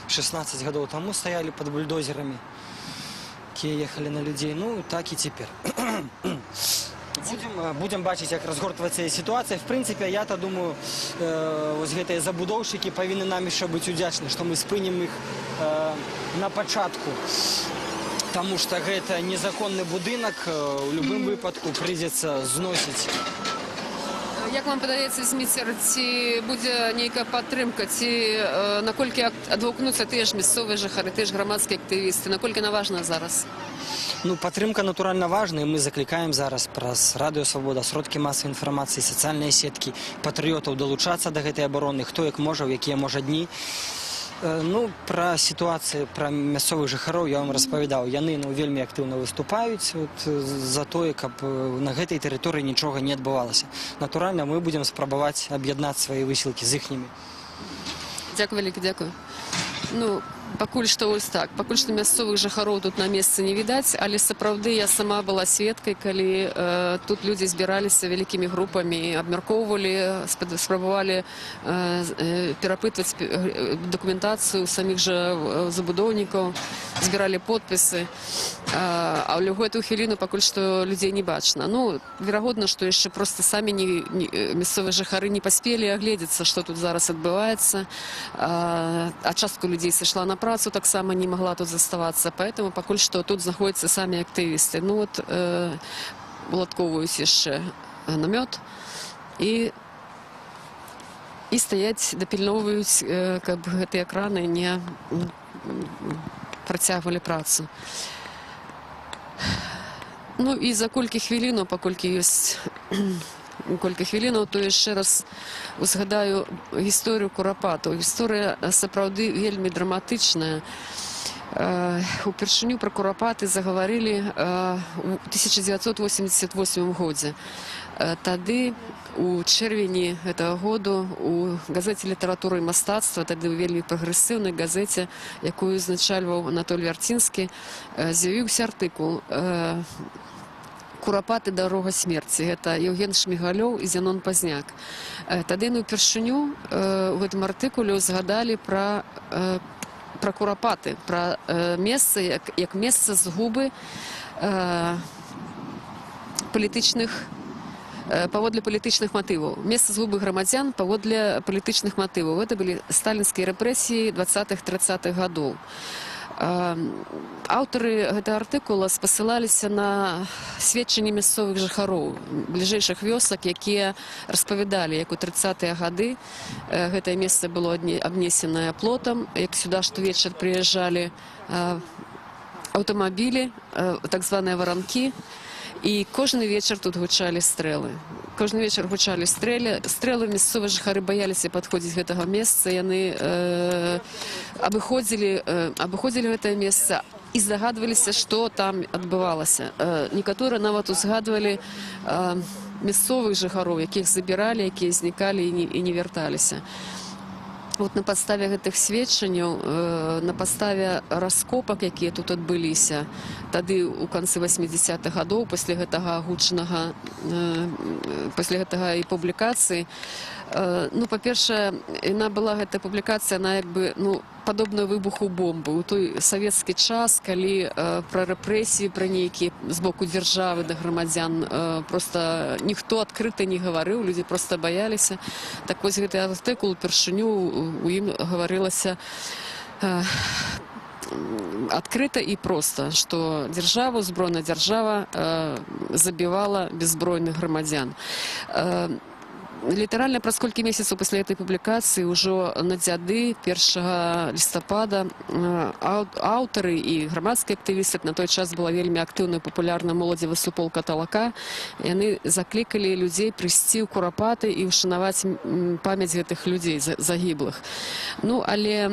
16 годов тому стояли под бульдозерами, те ехали на людей, ну так и теперь. Будем бачить, як разгортваецца ситуация. В принципе, я-то думаю, вот гэтыя забудоўшчыкі павінны нам еще быть удзячны, что мы спынім их на пачатку. Потому что гэта незаконный будынак, в любым выпадку придется зносить. Як вам падаецца, Зміцер, ці будзе нейкая падтрымка, ці наколькі адгукнуцца тыя ж мясцовыя жыхары, тыя ж грамадскія актывісты, наколькі она важна зараз? Ну, падтрымка натуральна важна, і мы заклікаем зараз праз Радыё Свабода, сродкі масавай інфармацыі, сацыяльныя сеткі, патрыётаў далучацца да гэтай абароны, хто як можа, у якія можа дні. Ну, пра сітуацыю пра мясцовых жыхароў я вам распавядаў. Яны вельмі актыўна выступаюць за тое, каб на гэтай тэрыторыі нічога не адбывалася. Натуральна, мы будзем спрабаваць аб'яднаць свае высілкі з іхнімі. Дзякуй вялікі, дзякуй. Ну, пакуль што вось так. Пакуль што мясцовых жыхароў тут на месцы не відаць, але сапраўды я сама была сведкай, калі тут людзі збіраліся вялікімі групамі, абмяркоўвалі, спрабавалі перапытваць дакументацыю саміх жа забудоўнікаў, збіралі подпісы. Але ў гэтую хвіліну пакуль што людзей не бачна. Ну, верагодна, што яшчэ проста самі мясцовыя жыхары не паспелі агледзецца, што тут зараз адбываецца. А частка людзей сышла на працу, таксама не могла тут заставацца, поэтому пакуль што тут знаходзяцца самі актывісты. Ну вот, уладкоўваюць яшчэ намёт і стаяць, дапільноўваюць, каб гэтыя краны не працягвалі працу. Ну і за колькі хвілінаў, паколькі ёсць колькі хвілінаў, то яшчэ раз узгадаю гісторыю курапатаў. Гісторыя сапраўды вельмі драматычная. Упершыню пра курапаты загаварылі ў 1988 годзе. Тады у чэрвені гэтага году у газеце «Літаратура і мастацтва», тады ў вельмі прагрэсіўнай газеце, якую узначальваў Анатолій Арцінскі, з'явіўся артыкул «Курапаты. Дарога смерці». Гэта Еўген Шмігалёў і Зянон Пазняк. Тады яны ўпершыню ў гэтым артыкуле згадалі пра курапаты, пра месца, як месца згубы паводле палітычных матываў. Месца згубы грамадзян паводле палітычных матываў. Гэта былі сталінскія рэпрэсіі 20-30-х гадоў. Аўтары гэтага артыкула спасылаліся на сведчанні мясцовых жыхароў бліжэйшых вёсак, якія распавядалі, як у 30-е гады гэтае месца было абнесенае плотам, як сюда штовечар прыязджалі аўтамабілі, так званыя варанкі, і кожны вечар тут гучалі стрэлы. Кожны вечар гучалі стрэлы, мясцовыя жыхары баяліся падходзіць гэтага месца, яны абыходзілі гэтае месца і здагадваліся, што там адбывалася. Некаторыя нават узгадвалі мясцовых жыхароў, якіх забіралі, якія знікалі і не вярталіся. Вот на падставе гэтых сведчанняў, на падставе раскопак, якія тут адбыліся, тады ў канцы 80-х гадоў, пасля гэтага агучанага, пасля гэтага і публікацыі, ну, па-першае, яна была, гэтая публікацыя, она як бы, ну, падобна выбуху бомбы. У той савецкі час, калі пра рэпрэсіі, пра нейкія з боку дзяржавы да грамадзян проста ніхто адкрыта не гаварыў, людзі проста баяліся. Так вось гэты артыкул упершыню у ім гаварылася адкрыта і проста, што дзяржава, узброеная дзяржава забівала беззбройных грамадзян. Літаральна праз колькі месяцаў пасля гэтай публікацыі ўжо на дзяды 1 лістапада аўтары і грамадскія актывісты, на той час была вельмі актыўна папулярна моладзевы суполка «Талака», яны заклікалі людзей прыйсці ў курапаты і ўшанаваць памяць гэтых людзей загіблых. Ну, але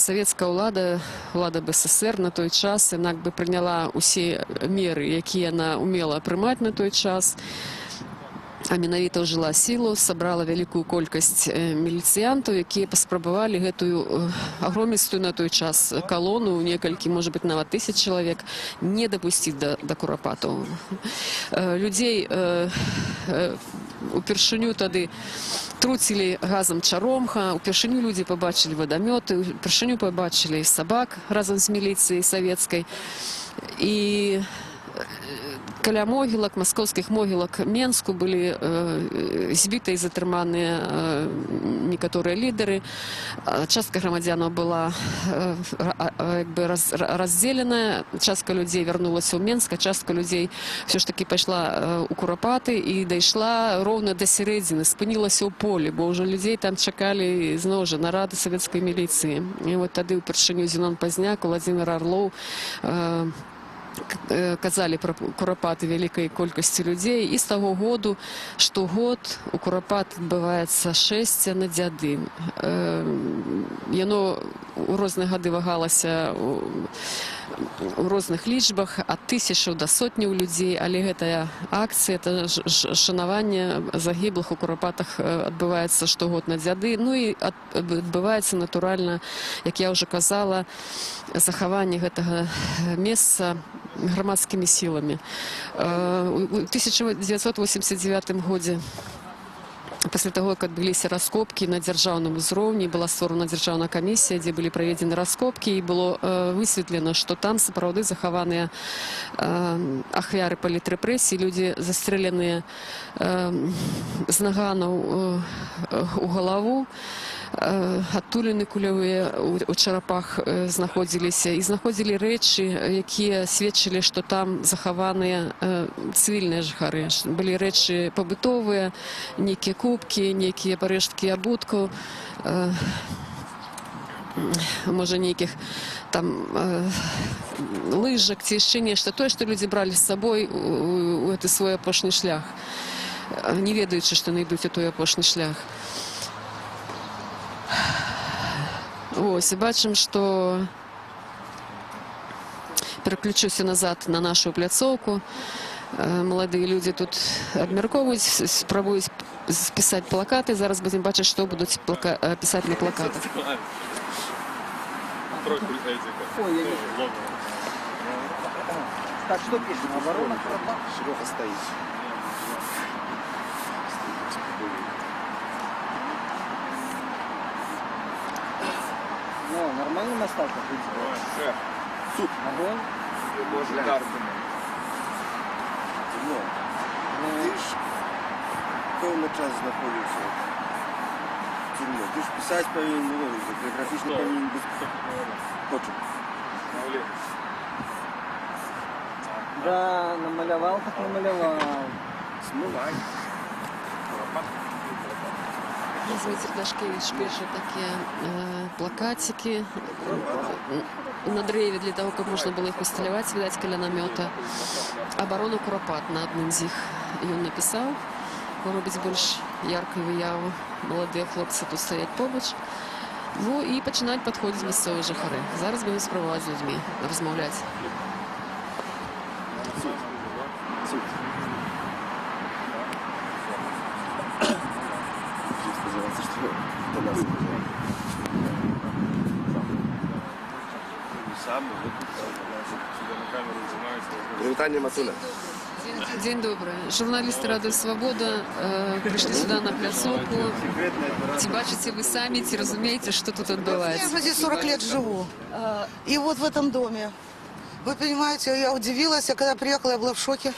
савецкая ўлада БССР на той час інак бы прыняла ўсе меры, якія яна умела прымаць на той час, а менавіта ўжыла сілу, сабрала вялікую колькасць міліцыянтаў, якія паспрабавалі гэтую агромістую на той час калону, некалькі, можа быць, нават 1000 чалавек, не дапусціць да курапатаў. Людзей упершыню тады труцілі газам чаромха, упершыню людзі пабачылі вадамёты, упершыню пабачылі сабак разам з міліцыяй савецкай. І каля могілак, маскоўскіх могілак Менску былі збіты і затрыманыя некаторыя лідары. Частка грамадзянаў была раздзеленая, частка людзей вярнулася ў Менск, а частка людзей ўсё ж такі пайшла ў курапаты і дайшла роўна да сярэдзіны, спынілася ў полі, бо ўжо людзей там чакалі зноў жа нарады савецкай міліцыі. І вот тады ўпершыню Зянон Пазняк, Владзімир Арлоў казалі про Курапаты вялікай колькасці людзей, і з таго году штогод у Курапат адбываецца шэсце на дзяды. Яно у розныя гады вагалася у розных лічбах ад тысячаў да сотняў людзей, але гэтая акцыя, это шанаванне загіблых у Курапатах адбываецца штогод на дзяды. Ну і адбываецца натуральна, як я ўжо казала, захаванне гэтага месца грамадскімі сіламі. У 1989 годзе, пасля таго, як адбыліся раскопкі на дзяржаўным узроўні, была створана дзяржаўная камісія, дзе былі праведзены раскопкі, і было высветлена, што там сапраўды захаваныя ахвяры палітрэпрэсіі, людзі застрэленыя з наганаў у галаву, адтуліны кулявыя у чарапах знаходзіліся, і знаходзілі рэчы, якія сведчылі, што там захаваныя цывільныя жыхары. Былі рэчы пабытовыя, нейкія кубкі, нейкія парэшткі абуткаў, можа нейкіх там лыжак ці яшчэ нешта, тое, што людзі бралі з сабой у гэты свой апошні шлях, не ведаючы, што найдуць у той апошні шлях. Ось, і бачым, што пераключуся назад на нашу пляцоўку. Маладыя людзі тут абмяркоўваюць, спрабуюць пісаць плакаты. Зараз будзем бачыць, што будуць пісаць на плакатах. Так, что пишем? Оборона Курапат? Серега стоит. Ну, нормально настал, как видите? Суп. Огонь? Боже, карты. Ну, ты ж певний час знаходився в тюрмі. Ти ж писати повинен, ну, географічно повинен бути. Хочу. Да, намалевал, так намалевал. Смывай. Дмитрий Дашкевич пише такие плакатики на древе для того, как можно было их усталевать, видать, каля намета. Оборона Курапат на одном из них ён написал. Робіць больш яркую выяву. Маладыя хлопцы тут стаять побач. Ну і пачынаюць падходзіць мясцовыя жыхары. Зараз будем спрабаваць з людзьмі размаўляць. Привітання, Матуля. День добрый. Журналисты Радио Свобода пришли сюда на пляцовку. Ці бачите вы сами, ці разумеете, что тут Я отбывается? уже здесь 40 лет живу. И вот в этом доме. Вы понимаете, я удивилась, я когда приехала, я была в шоке.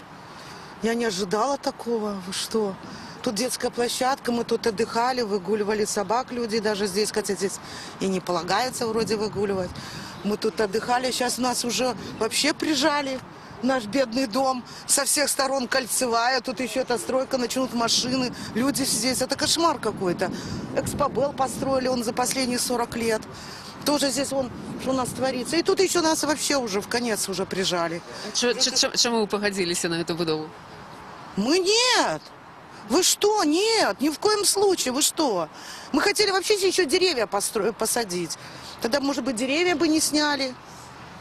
Я не ожидала такого. Вы что? Тут детская площадка, мы тут отдыхали, выгуливали собак люди, даже здесь, хотя здесь и не полагается вроде выгуливать. Мы тут отдыхали, сейчас нас уже вообще прижали. Наш бедный дом со всех сторон кольцевая, тут еще эта стройка, начнут машины, люди здесь, это кошмар какой-то. Экспобел построили, он за последние 40 лет. Тоже здесь он, что у нас творится. И тут еще нас вообще уже в конец уже прижали. Чому ви погодилися на эту будову? Мы нет. Вы что? Нет, ни в коем случае. Вы что? Мы хотели вообще еще деревья посадить. Тогда, может быть, деревья бы не сняли.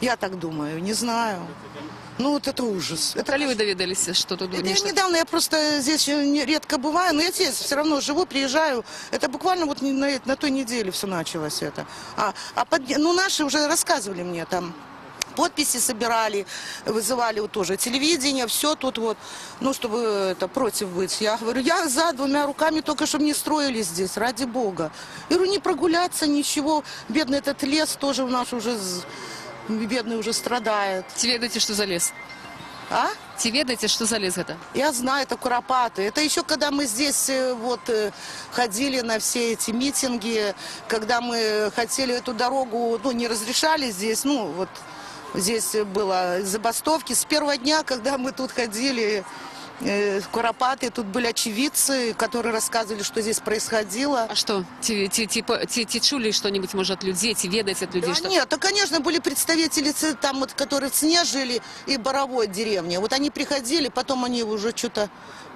Я так думаю, не знаю. Ну, вот это ужас. Это Коли ви довідалися, що тут Это нечто? я недавно, я просто здесь редко бываю, но я здесь все равно живу, приезжаю. Это буквально вот на той неделе все началось это. Ну, наши уже рассказывали мне там. Подписи собирали, вызывали вот тоже телевидение, все тут вот, ну, чтобы это против быть. Я говорю, я за двумя руками, только чтобы не строили здесь, ради Бога. Я говорю, не прогуляться, ничего. Бедный этот лес тоже у нас уже, бедный уже страдает. Ці ведаєте, що за лес? А? Ці ведаєте, що за лес это? Я знаю, это Куропаты. Это еще когда мы здесь вот ходили на все эти митинги, когда мы хотели эту дорогу, ну, не разрешали здесь, ну, вот здесь было забастовки. С первого дня, когда мы тут ходили, Куропаты. Тут были очевидцы, которые рассказывали, что здесь происходило. А что? Ті чули что-нибудь, может, от людей, ті ведать от людей? Да Что... нет, конечно, были представители там, вот, которые в Цне жили и Боровой деревни. Вот они приходили, потом они уже что-то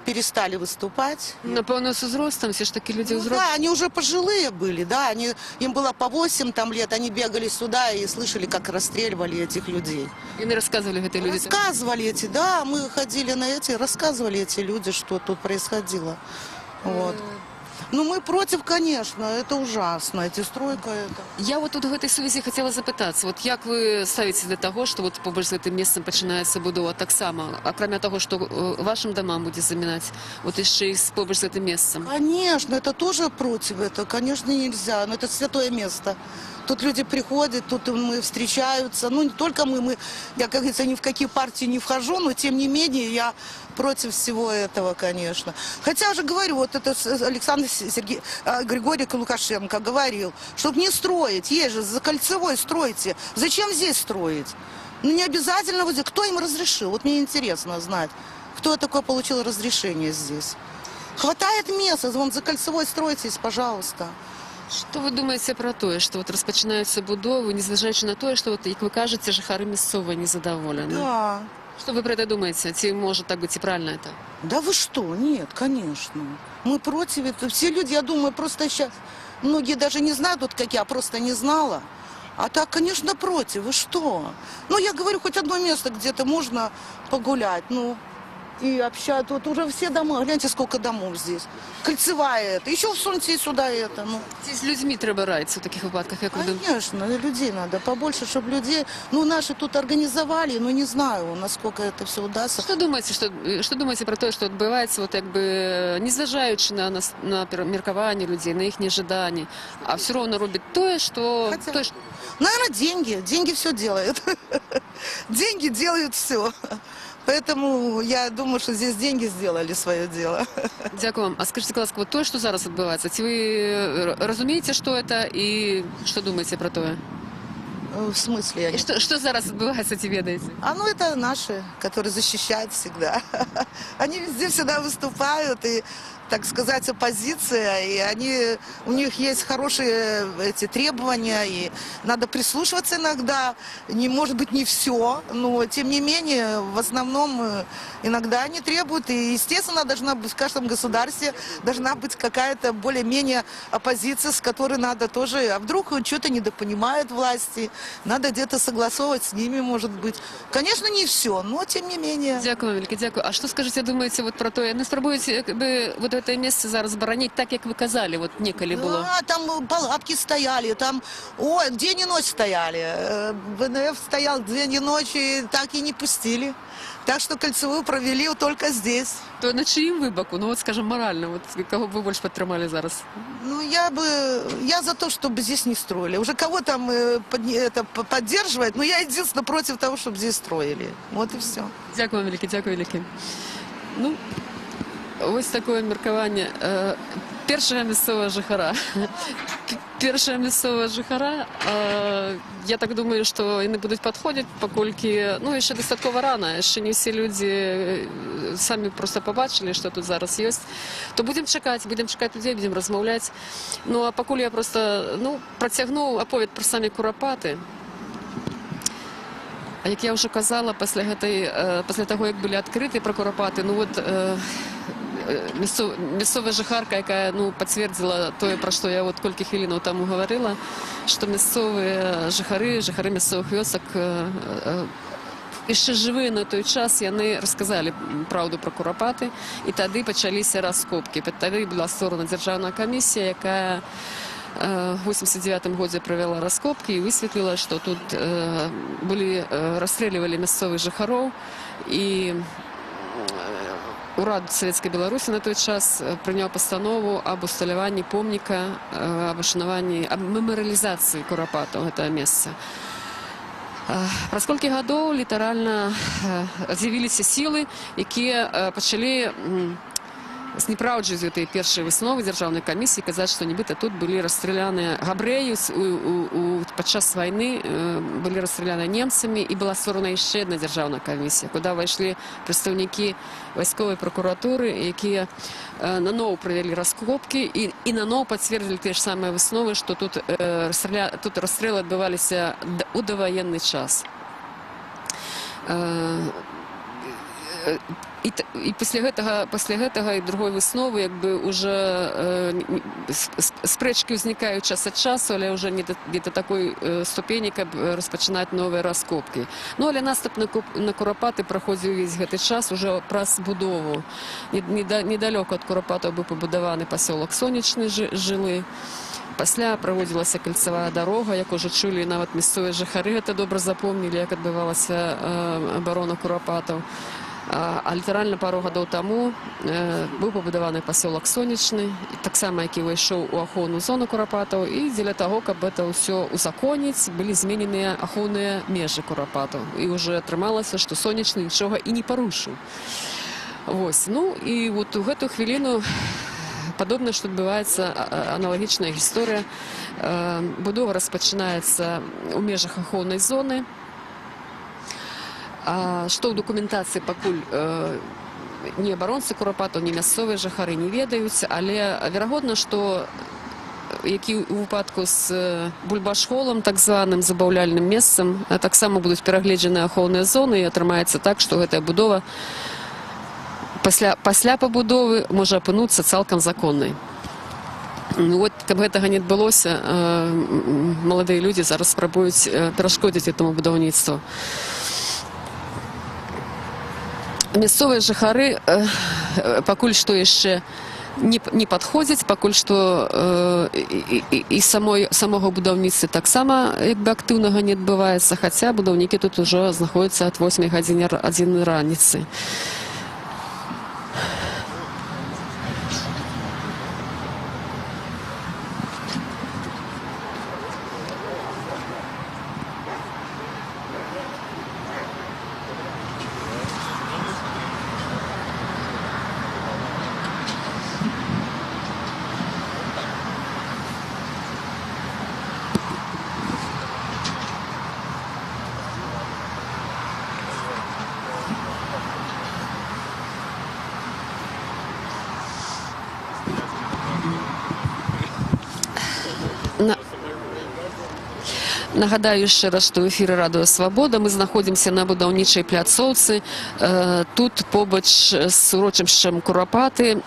перестали выступать. Напевно, з узростом, все ж таки люди Ну, узростом. да, они уже пожилые были, да, им было по 8 там, лет, они бегали сюда и слышали, как расстреливали этих людей. І не розказували гэтай люди. Рассказывали эти, да, мы ходили на эти, рассказывали эти люди, что тут происходило. Вот. Ну, мы против, конечно, это ужасно, эти стройка, это... Я от тут в гэтай сувязі хотела запытацца, вот як вы ставіце для того, што вот побач з гэтым месцам пачынаецца будова таксама, акрамя таго, што вашим домам будзе замінаць, вот яшчэ і побач з гэтым месцам? Конечно, это тоже против этого, конечно, нельзя, но это святое место. Тут люди приходят, тут мы встречаются, ну, не только мы, я, как говорится, ни в какие партии не вхожу, но, тем не менее, я против всего этого, конечно. Хотя, уже говорю, вот это Александр Григорьевич Лукашенко говорил, чтобы не строить, есть же, за Кольцевой стройте, зачем здесь строить? Ну, не обязательно, вот, кто им разрешил, вот мне интересно знать, кто такое получил разрешение здесь. Хватает места, вон за Кольцевой стройтесь, пожалуйста. Што вы думаеце пра тое, што вот распачынаюцца будовы, незважаючы на тое, што вот, як вы кажаце, жыхары мясцовыя незадаволены? Да. Что вы про это думаете? Ці может так быть и правильно это? Да вы что? Нет, конечно. Мы против этого. Все люди, я думаю, просто сейчас, многие даже не знают, вот как я, просто не знала. А так, конечно, против. Вы что? Ну, я говорю, хоть одно место где-то можно погулять, ну, и общаться. Вот уже все дома, гляньте, сколько домов здесь. Кольцевая это, еще всуньте сюда это, ну. Ці з людьми треба раїться в таких випадках, як ви думаєте? Конечно, людей надо побольше, чтобы людей, ну, наши тут организовали, но не знаю, насколько это все удастся. Що думаєте про те, що відбувається, от якби, незважаючи на міркування людей, на їхні ожидання, а все одно робить те, що... Наверное, деньги все делают. Деньги делают все. Поэтому я думаю, что здесь деньги сделали свое дело. Дякую вам. А скажіть, будь ласка, то, що зараз відбувається, ці ви розумієте, що це і що думаєте про те? В смысле? І що зараз відбувається, ці ведаєте? А ну это наши, которые защищают всегда. Они везде всегда выступают, и, так сказать, оппозиция, и у них есть хорошие эти требования, и надо прислушиваться иногда. Может быть, не все, но, тем не менее, в основном иногда они требуют, и, естественно, должна быть в каждом государстве должна быть какая-то более-менее оппозиция, с которой надо тоже, а вдруг что-то недопонимают власти, надо где-то согласовывать с ними, может быть. Конечно, не все, но, тем не менее. Дякую, велике, дякую. А що скажете, думаєте, от про те, не спробуєте, якби, вот це місце зараз боронити так, як ви казали, от неколи було? Да, там палатки стояли, там, день и ночь стояли. ВНФ стоял день и ночь, и так и не пустили. Так что Кольцевую провели только здесь. То на чиїм ви боку? Ну, от, скажем, морально, от, кого б ви більше підтримали зараз? Ну, я за то, чтобы здесь не строили. Уже кого там это поддерживать, но я единственно против того, чтобы здесь строили. Вот и все. Дякую, велике, дякую, велике. Ну, ось таке міркування першого місцевого жихара. Першого місцевого жихара, я так думаю, що і не будуть підходити, покольки, ну, ще достатково рано, ще не всі люди самі просто побачили, що тут зараз є. То будемо чекати людей, будемо розмовляти. Ну, а покуль я просто, ну, протягну оповідь про самі Куропати. А як я вже казала, після того, як були відкриті про Куропати, ну, от, місцова жихарка, яка, ну, підтвердила те, про що я от кілька хвилин тому говорила, що місцеві жихари місцевих вёсок ще живі на той час, вони розказали правду про Куропати, і тоді почалися розкопки. Тоді була створена державна комісія, яка в 1989 году провела раскопки и высветлила, что тут расстреливали местных жихаров, и Уряд Советской Беларуси на той час принял постанову об усталяванні помника, об ушановании, об мемориализации Куропатов, этого места. Праз колькі гадоў літаральна з'явіліся сілы, якія пачалі знепраўджваць гэтай першай высновы дзяржаўнай камісіі, казаць, што нібыта тут былі расстраляныя габрэі падчас вайны, былі расстраляныя немцамі, і была створана яшчэ адна дзяржаўная камісія, куды ўвайшлі прадстаўнікі вайсковай пракуратуры, якія наноў правялі раскопкі і наноў пацвердзілі тыя ж самыя высновы, што тут расстрэлы адбываліся ў даваенны час. І пасля гэтага і другой высновы як бы уже спрэчкі ўзнікаюць час ад часу, але ўжо не да такой ступені, каб распачынаць новыя раскопкі. Ну, але наступ на Курапаты праходзіў увесь гэты час уже праз будову. Недалёка ад Курапатаў быў пабудаваны пасёлак Сонечны жылы. Пасля праводзілася кальцавая дарога, як ужо чулі нават мясцовыя жыхары, гэта добра запомнілі, як адбывалася абарона Курапатаў. А літаральна пару гадоў таму быў пабудаваны пасёлак Сонечны, таксама які ўвайшоў у ахоўную зону Курапатаў, і дзеля таго, каб гэта ўсё узаконіць, былі змененыя ахоўныя межы Курапатаў. І ўжо атрымалася, што Сонечны нічога і не парушыў. Вось, ну і вот у гэтую хвіліну падобна, што адбываецца аналагічная гісторыя. Будова распачынаецца ў межах ахоўнай зоны. Што ў дакументацыі пакуль ні абаронцы Курапатаў, ні мясцовыя жыхары не ведаюць, але верагодна, што які ў выпадку з бульбашхолам, так званым забаўляльным месцам, таксама будуць перагледжаны ахоўныя зоны, і атрымаецца так, што гэтая будова пасля пабудовы можа апынуцца цалкам законнай. Вот, каб гэтага не адбылося, маладыя людзі зараз спрабуюць перашкодзіць гэтаму будаўніцтву. Мясцовыя жыхары пакуль што яшчэ не падходзяць, пакуль што і самога будаўніцтва таксама як бы актыўнага не адбываецца, хаця будаўнікі тут ужо знаходзяцца ад 8 гадзіны раніцы. Нагадаю яшчэ раз, што ў эфіры Радыё Свабода. Мы знаходзімся на будаўнічай пляцоўцы. Тут побач з урочышчам Курапаты,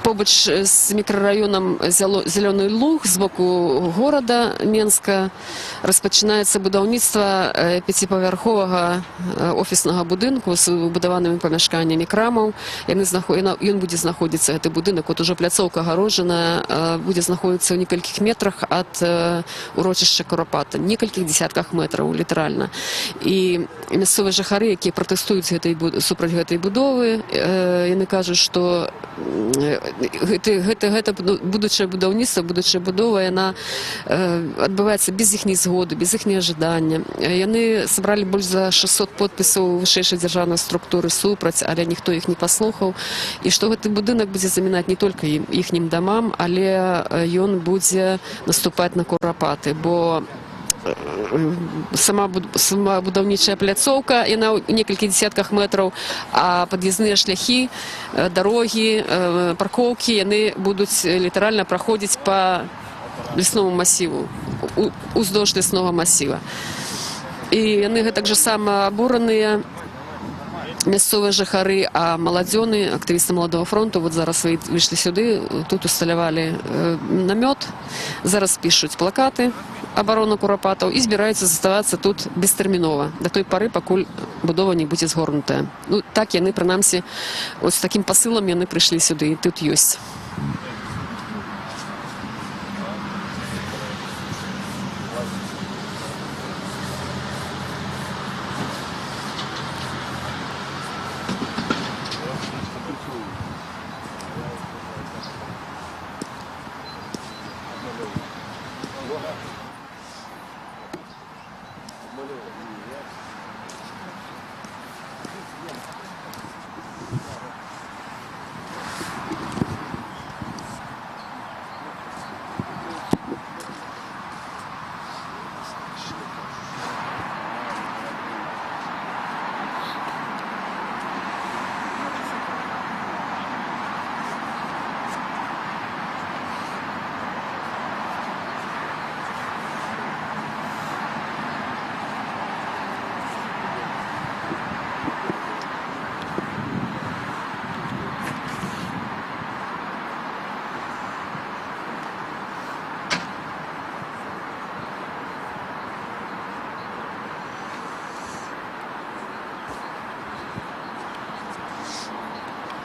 побач з мікрараёнам Зялёны Луг з боку горада Менска распачынаецца будаўніцтва 5павярховага офіснага будынку з выбудаванымі памяшканнямі крамаў. Ён будзе знаходзіцца, гэты будынак, от ужо пляцоўка агароджаная, будзе знаходзіцца ў некалькіх метрах ад урочышча Курапаты, некалькіх дзесятках метраў, літаральна. І мясцовыя жыхары, якія пратэстуюць супраць гэтай будовы, яны кажуць, што гэта будучае будаўніцтва, будучая будова, яна адбываецца без іхняй згоды, без іхняе жадання. Яны сабралі больш за 600 подпісаў вышэйшай дзяржаўнай структуры супраць, але ніхто іх не паслухаў. І што гэты будынак будзе замінаць не толькі іхнім дамам, але ён будзе наступаць на Курапаты, бо сама будаўнічая пляцоўка, яна ў некалькіх дзесятках метраў, а пад'язныя шляхі, дарогі, паркоўкі, яны будуць літаральна праходзіць па лесному масіву, уздоўж леснога масіва. І яны гэтак жа сама абураныя, мясцовыя жыхары, а маладзёны, актывісты Маладога фронту, вот зараз выйшлі сюды, тут усталявалі намёт, зараз пішуць плакаты абароны Курапатаў і збіраюцца заставацца тут бестэрмінова, да той пары, пакуль будова не будзе згорнутая. Ну, так яны, прынамсі, з такім пасылам яны прыйшлі сюды, і тут ёсць.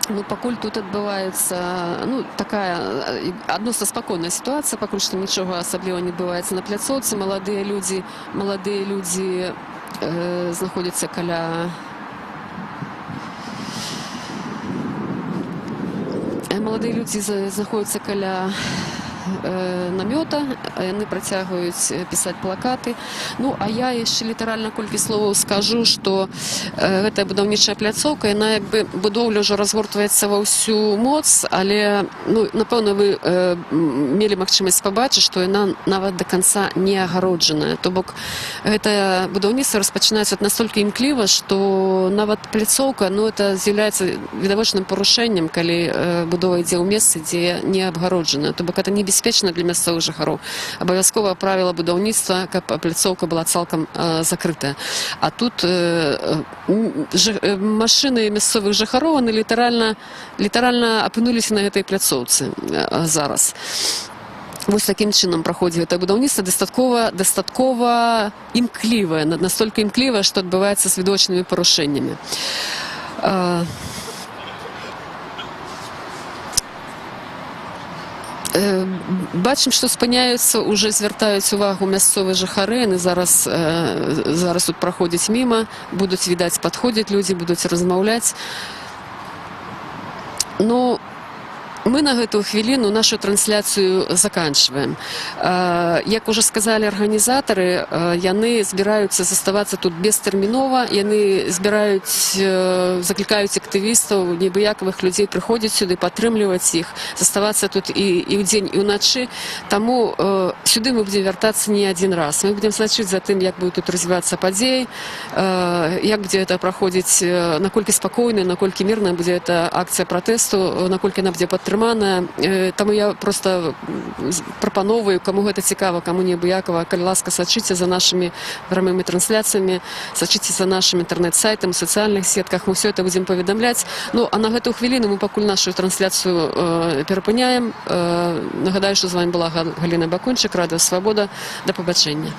Ну, пакуль тут адбываецца такая адносна спакойная сітуацыя, пакуль што нічога асабліва не адбываецца на пляцоўцы. Маладыя людзі знаходзяцца каля намёта, яны працягваюць пісаць плакаты. Ну, а я яшчэ літаральна колькі словаў скажу, што гэтая будаўнічая пляцоўка, яна як бы будоўля ўжо разгортваецца ва ўсю моц, але, напэўна, вы мелі магчымасць пабачыць, што яна нават да канца не агароджаная. То бок, гэтае будаўніцтва распачынаецца настолькі імкліва, што нават пляцоўка, это з'яўляецца відавочным парушэннем, калі будова ідзе ў месцы, дзе не абгароджаная. То бок, гэта небяспечна для мясцовых жыхароў. Абавязковае правіла будаўніцтва, каб пляцоўка была цалкам закрытая. А тут машыны мясцовых жыхароў, яны літаральна апынуліся на гэтай пляцоўцы зараз. Вось такім чынам праходзіць гэтае будаўніцтва дастаткова імклівае, настолькі імклівае, што адбываецца з відавочнымі парушэннямі. Бачым, што спыняюцца, уже звяртаюць увагу мясцовыя жыхары, яны зараз тут праходзяць міма, будуць, відаць, падходзяць людзі, будуць размаўляць. Мы на гэтую хвіліну нашу трансляцыю заканчваем. Як уже сказалі арганізатары, яны збіраюцца заставацца тут бестэрмінова, яны заклікаюць актывістаў, небыякавых людзей прыходзіць сюды, падтрымліваць іх, заставацца тут і ўдзень, і ўначы. Таму сюды мы будзем вяртацца не адзін раз. Мы будзем сачыць за тым, як будуць тут развівацца падзеі, як будзе гэта праходзіць, наколькі спакойна, наколькі мірна будзе эта акцыя пратэсту, наколькі яна будзе падтрымана. Таму я проста прапановую, каму гэта цікава, каму неабыякава, калі ласка, сачыце за нашымі прамымі трансляцыямі, сачыце за нашым інтэрнэт-сайтам, у сацыяльных сетках, мы ўсё гэта будзем паведамляць. А на гэтую хвіліну мы пакуль нашу трансляцыю перапыняем. Нагадаю, што з вами была Галіна Бакунчык, Радыё Свабода. Да пабачэння.